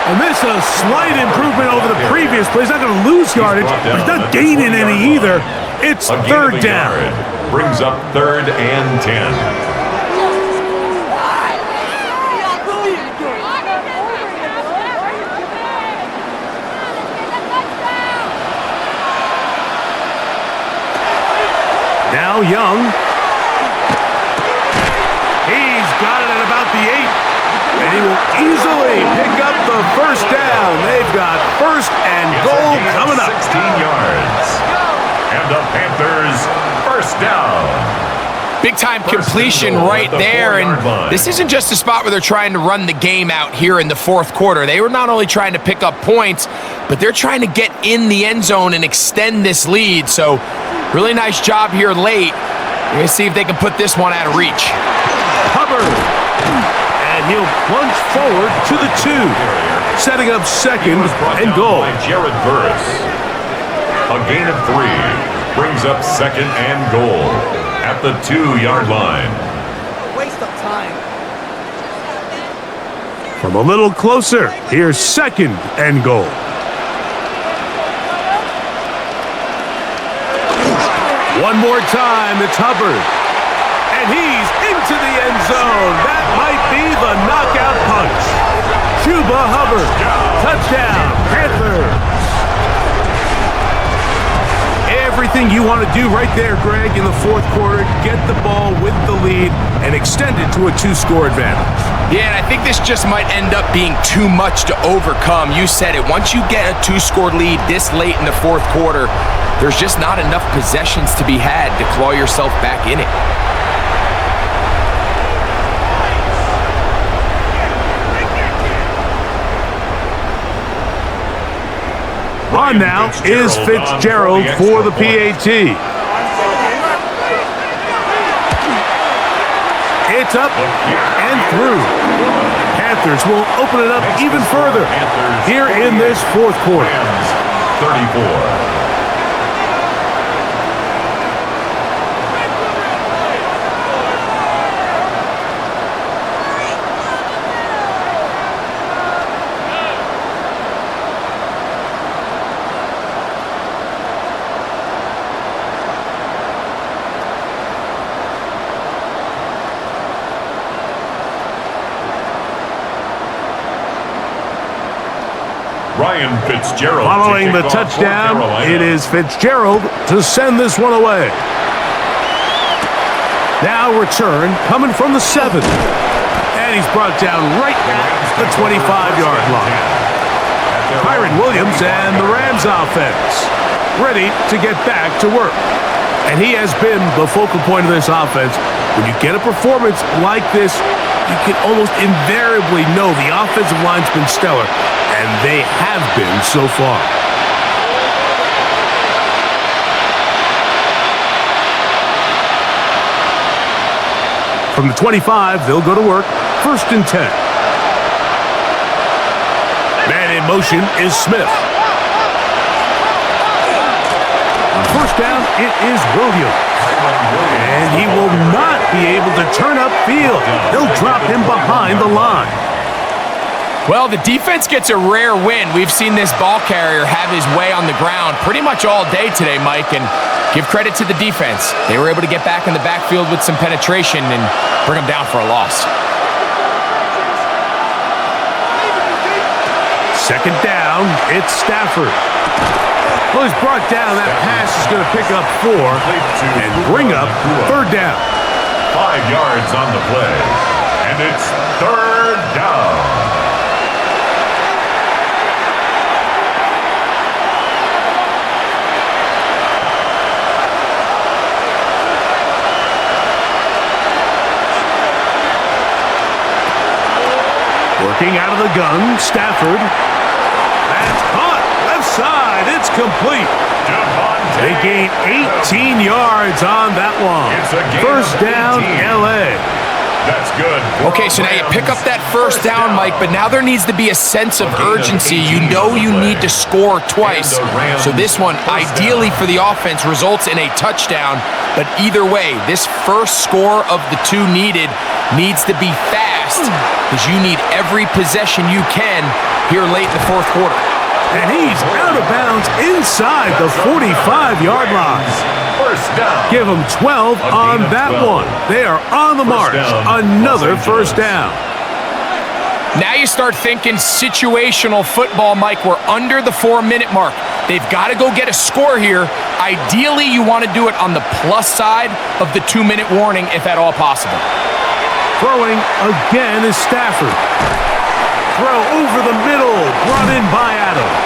And this is a slight improvement over the previous play. He's not going to lose yardage, but he's not gaining any either. It's 3rd down. Brings up 3rd and 10. Now Young. He's got it at about the 8. And he will easily pick up the first down. They've got 1st and goal coming up. 16 yards. And the Panthers, 1st down. Big-time completion right there, and this isn't just a spot where they're trying to run the game out here in the 4th quarter. They were not only trying to pick up points, but they're trying to get in the end zone and extend this lead. So really nice job here late. We're going to see if they can put this one out of reach. Hubbard. And he'll plunge forward to the 2, setting up 2nd and goal. Jared Burris. A gain of 3 brings up 2nd and goal at the 2-yard line. Waste of time. From a little closer, here's 2nd and goal. One more time, it's Hubbard. And he's into the end zone. That might be the knockout punch. Chuba Hubbard. Touchdown, Panthers. Everything you want to do right there, Greg, in the 4th quarter. Get the ball with the lead and extend it to a 2-score advantage. Yeah, and I think this just might end up being too much to overcome. You said it. Once you get a 2-score lead this late in the 4th quarter, there's just not enough possessions to be had to claw yourself back in it. On now is Fitzgerald for the PAT. It's up and through. Panthers will open it up even further here in this 4th quarter. 34. Ryan Fitzgerald. Following the touchdown, it is Fitzgerald to send this one away. Now return coming from the 7th. And he's brought down right at the 25-yard line. Kyron Williams and the Rams offense, ready to get back to work. And he has been the focal point of this offense. When you get a performance like this, you can almost invariably know the offensive line's been stellar, and they have been so far. From the 25, they'll go to work. 1st and 10. Man in motion is Smith. On 1st down, it is Williams. And he will not be able to turn upfield. They'll drop him behind the line. Well, the defense gets a rare win. We've seen this ball carrier have his way on the ground pretty much all day today, Mike, and give credit to the defense. They were able to get back in the backfield with some penetration and bring them down for a loss. 2nd down, it's Stafford. Well, he's brought down. That pass is going to pick up 4 and bring up 3rd down. 5 yards on the play, and it's 3rd down. Working out of the gun, Stafford. That's caught. Left side. It's complete. They gain 18 yards on that one. 1st down, LA. That's good. Okay, so now you pick up that 1st down, Mike, but now there needs to be a sense of urgency. You know you need to score twice. So this one, ideally for the offense, results in a touchdown. But either way, this first score of the 2 needed needs to be fast because you need every possession you can here late in the 4th quarter. And he's out of bounds inside the 45-yard line. 1st down. Give them 12 on that one. They are on the march. Another 1st down. Now you start thinking situational football, Mike. We're under the 4-minute mark. They've got to go get a score here. Ideally, you want to do it on the plus side of the 2-minute warning, if at all possible. Throwing again is Stafford. Throw over the middle, brought in by Adams.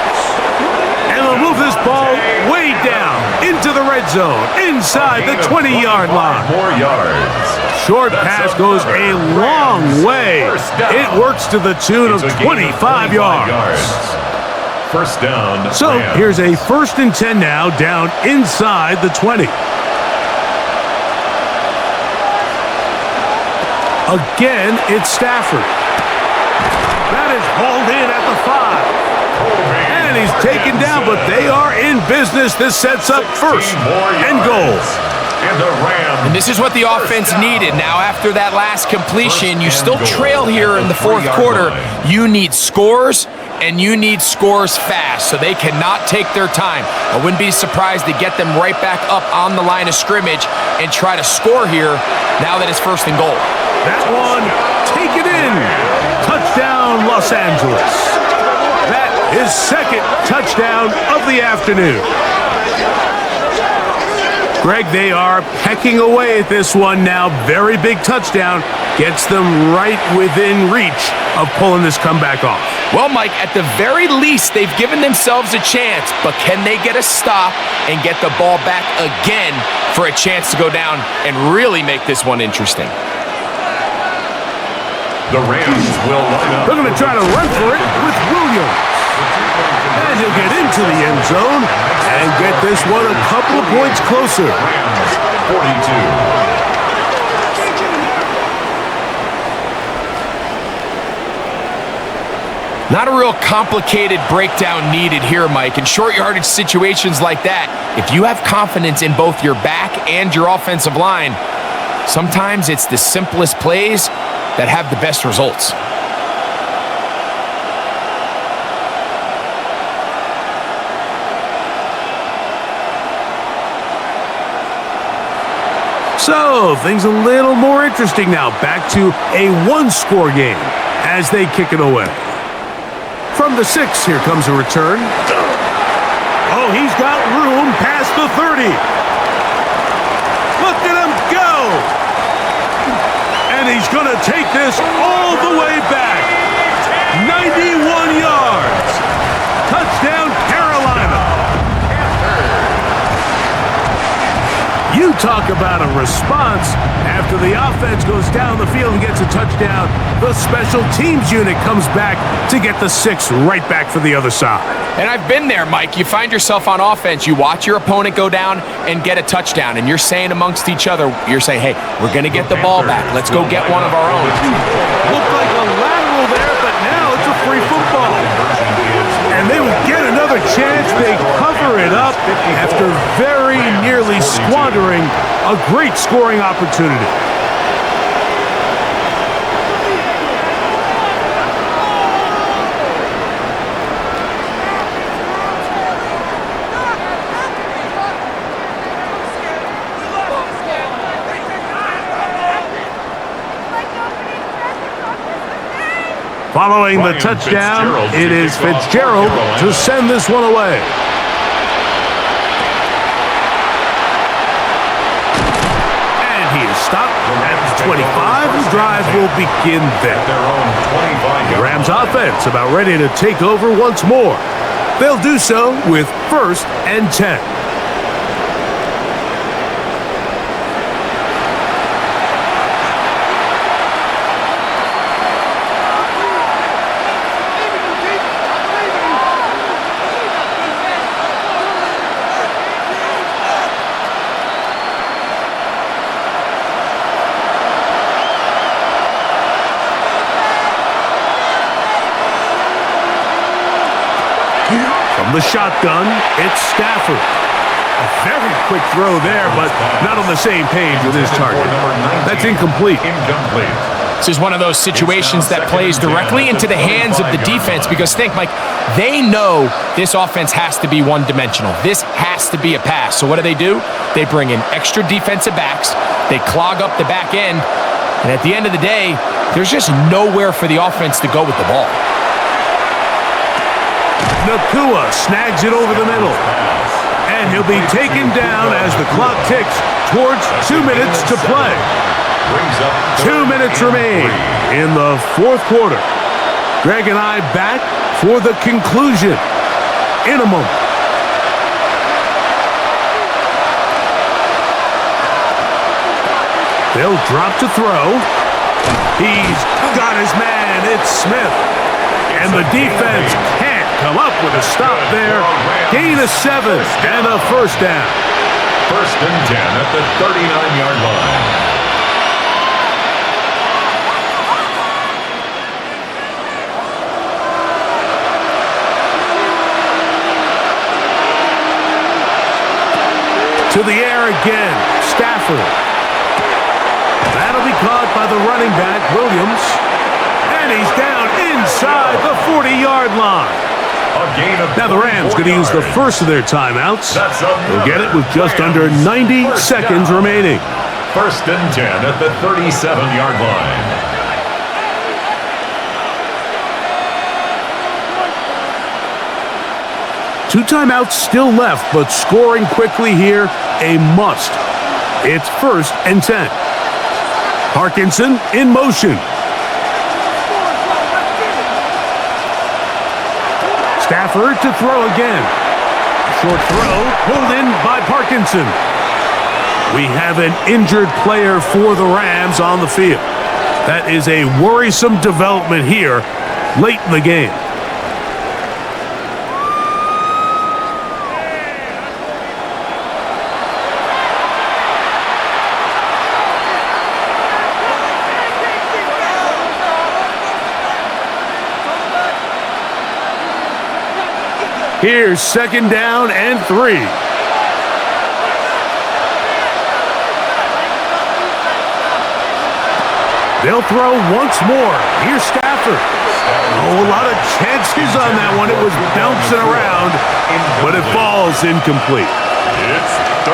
And they'll move this ball way down into the red zone, inside the 20-yard line. 4 yards. Short pass goes a long way. It works to the tune of 25 yards. 1st down. So here's a 1st and 10 now, down inside the 20. Again, it's Stafford. That is hauled in at the 5. And he's taken down, but they are in business. This sets up 1st and goal. And this is what the offense needed. Now, after that last completion, you still trail here in the 4th quarter. You need scores, and you need scores fast, so they cannot take their time. I wouldn't be surprised to get them right back up on the line of scrimmage and try to score here now that it's 1st and goal. That one, take it in. Touchdown, Los Angeles. That is 2nd touchdown of the afternoon. Greg, they are pecking away at this one now. Very big touchdown. Gets them right within reach of pulling this comeback off. Well, Mike, at the very least, they've given themselves a chance, but can they get a stop and get the ball back again for a chance to go down and really make this one interesting? The Rams will line up. They're going to try to run for it with Williams. And he'll get into the end zone and get this one a couple of points closer. Rams, 42. Not a real complicated breakdown needed here, Mike. In short yardage situations like that, if you have confidence in both your back and your offensive line, sometimes it's the simplest plays that have the best results. So, things a little more interesting now. Back to a 1-score game as they kick it away. From the 6, here comes a return. Oh, he's got room past the 30. Look at him go! And he's going to take this all the way back. 91 yards. You talk about a response. After the offense goes down the field and gets a touchdown, the special teams unit comes back to get the 6 right back for the other side. And I've been there, Mike. You find yourself on offense, you watch your opponent go down and get a touchdown, and you're saying amongst each other, you're saying, hey, we're going to get the ball back. Let's go get one of our own. Looked like a lateral there, but now it's a free football. And they will get another chance. They cover it up after very nearly squandering a great scoring opportunity. Following the touchdown, it is Fitzgerald to send this one away. And he is stopped at 25. The drive will begin there. The Rams offense about ready to take over once more. They'll do so with 1st and 10. From the shotgun, it's Stafford. A very quick throw there, but not on the same page with his target. That's incomplete. This is one of those situations that plays directly into the hands of the defense because think, Mike, they know this offense has to be one-dimensional. This has to be a pass. So what do? They bring in extra defensive backs. They clog up the back end. And at the end of the day, there's just nowhere for the offense to go with the ball. Nakua snags it over the middle. And he'll be taken down as the clock ticks towards 2 minutes to play. 2 minutes remain in the 4th quarter. Greg and I back for the conclusion in a moment. They'll drop to throw. He's got his man. It's Smith. And the defense can't come up with a stop there. Gain of 7 and a 1st down. 1st and 10 at the 39-yard line. To the air again, Stafford. That'll be caught by the running back, Williams. And he's down inside the 40-yard line. Now the Rams going to use the first of their timeouts. They'll get it with just under 90 seconds remaining. 1st and 10 at the 37-yard line. Two timeouts still left, but scoring quickly here, a must. It's 1st and 10. Parkinson in motion. Stafford to throw again. Short throw pulled in by Parkinson. We have an injured player for the Rams on the field. That is a worrisome development here late in the game. Here's 2nd down and 3. They'll throw once more. Here's Stafford. Oh, a lot of chances on that one. It was bouncing around, but it falls incomplete.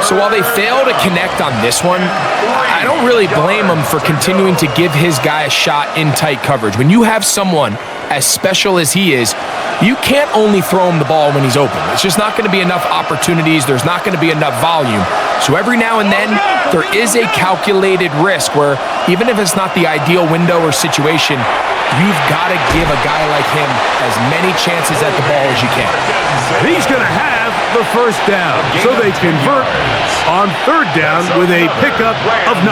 So while they fail to connect on this one, I don't really blame him for continuing to give his guy a shot in tight coverage. When you have someone as special as he is, you can't only throw him the ball when he's open. It's just not going to be enough opportunities. There's not going to be enough volume. So every now and then, there is a calculated risk where even if it's not the ideal window or situation, you've got to give a guy like him as many chances at the ball as you can. He's going to have the 1st down, so they convert on third down with a pickup of 9.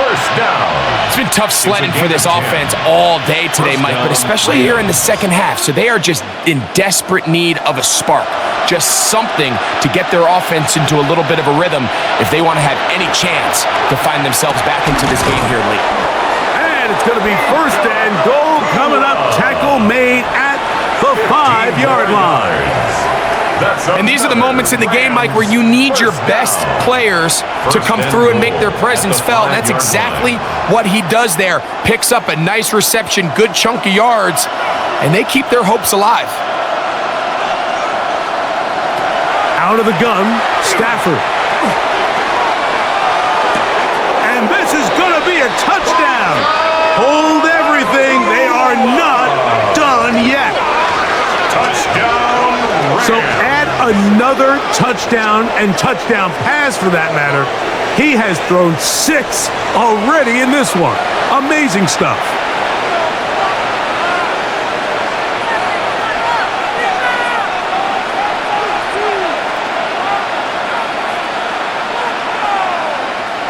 First down. It's been tough sledding for this offense all day today, Mike, but especially here in the second half. So they are just in desperate need of a spark, just something to get their offense into a little bit of a rhythm if they want to have any chance to find themselves back into this game here late. And it's going to be first and goal coming up. Tackle made at the 5-yard line. And these are the moments in the game, Mike, where you need your best players to come through and make their presence felt. And that's exactly what he does there. Picks up a nice reception, good chunk of yards, and they keep their hopes alive. Out of the gun, Stafford. And this is going to be a touchdown. Hold everything. They are not done yet. Touchdown. So add another touchdown and touchdown pass for that matter. He has thrown 6 already in this one. Amazing stuff.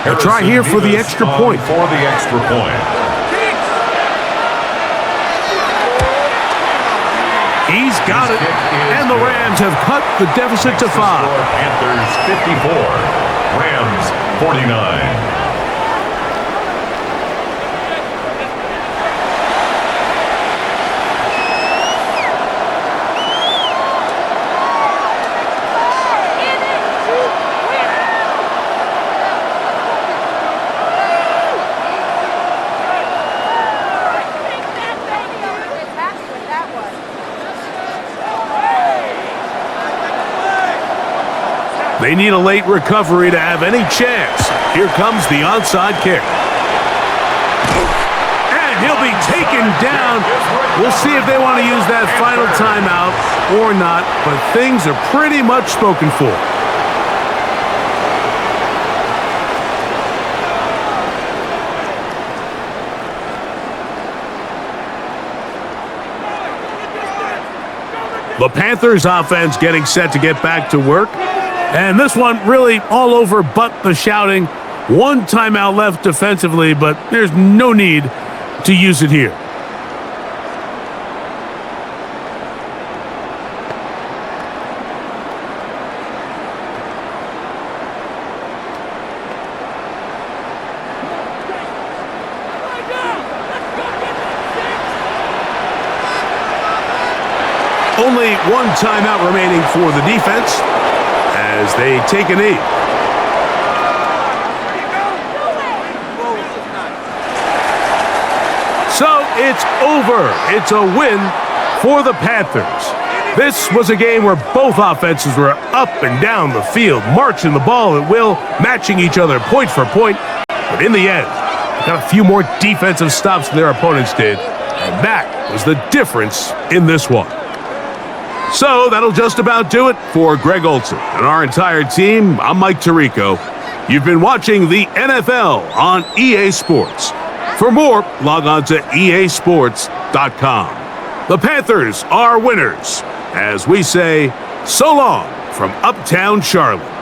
A try here for the extra point. For the extra point. He's got it, and the Rams have cut the deficit to 5. Panthers 54, Rams 49. They need a late recovery to have any chance. Here comes the onside kick. And he'll be taken down. We'll see if they want to use that final timeout or not, but things are pretty much spoken for. The Panthers offense getting set to get back to work. And this one really all over but the shouting. One timeout left defensively, but there's no need to use it here. Only one timeout remaining for the defense as they take a knee. So it's over. It's a win for the Panthers. This was a game where both offenses were up and down the field, marching the ball at will, matching each other point for point. But in the end, they got a few more defensive stops than their opponents did, and that was the difference in this one. So that'll just about do it for Greg Olson and our entire team. I'm Mike Tirico. You've been watching the NFL on EA Sports. For more, log on to easports.com. The Panthers are winners, as we say, so long from Uptown Charlotte.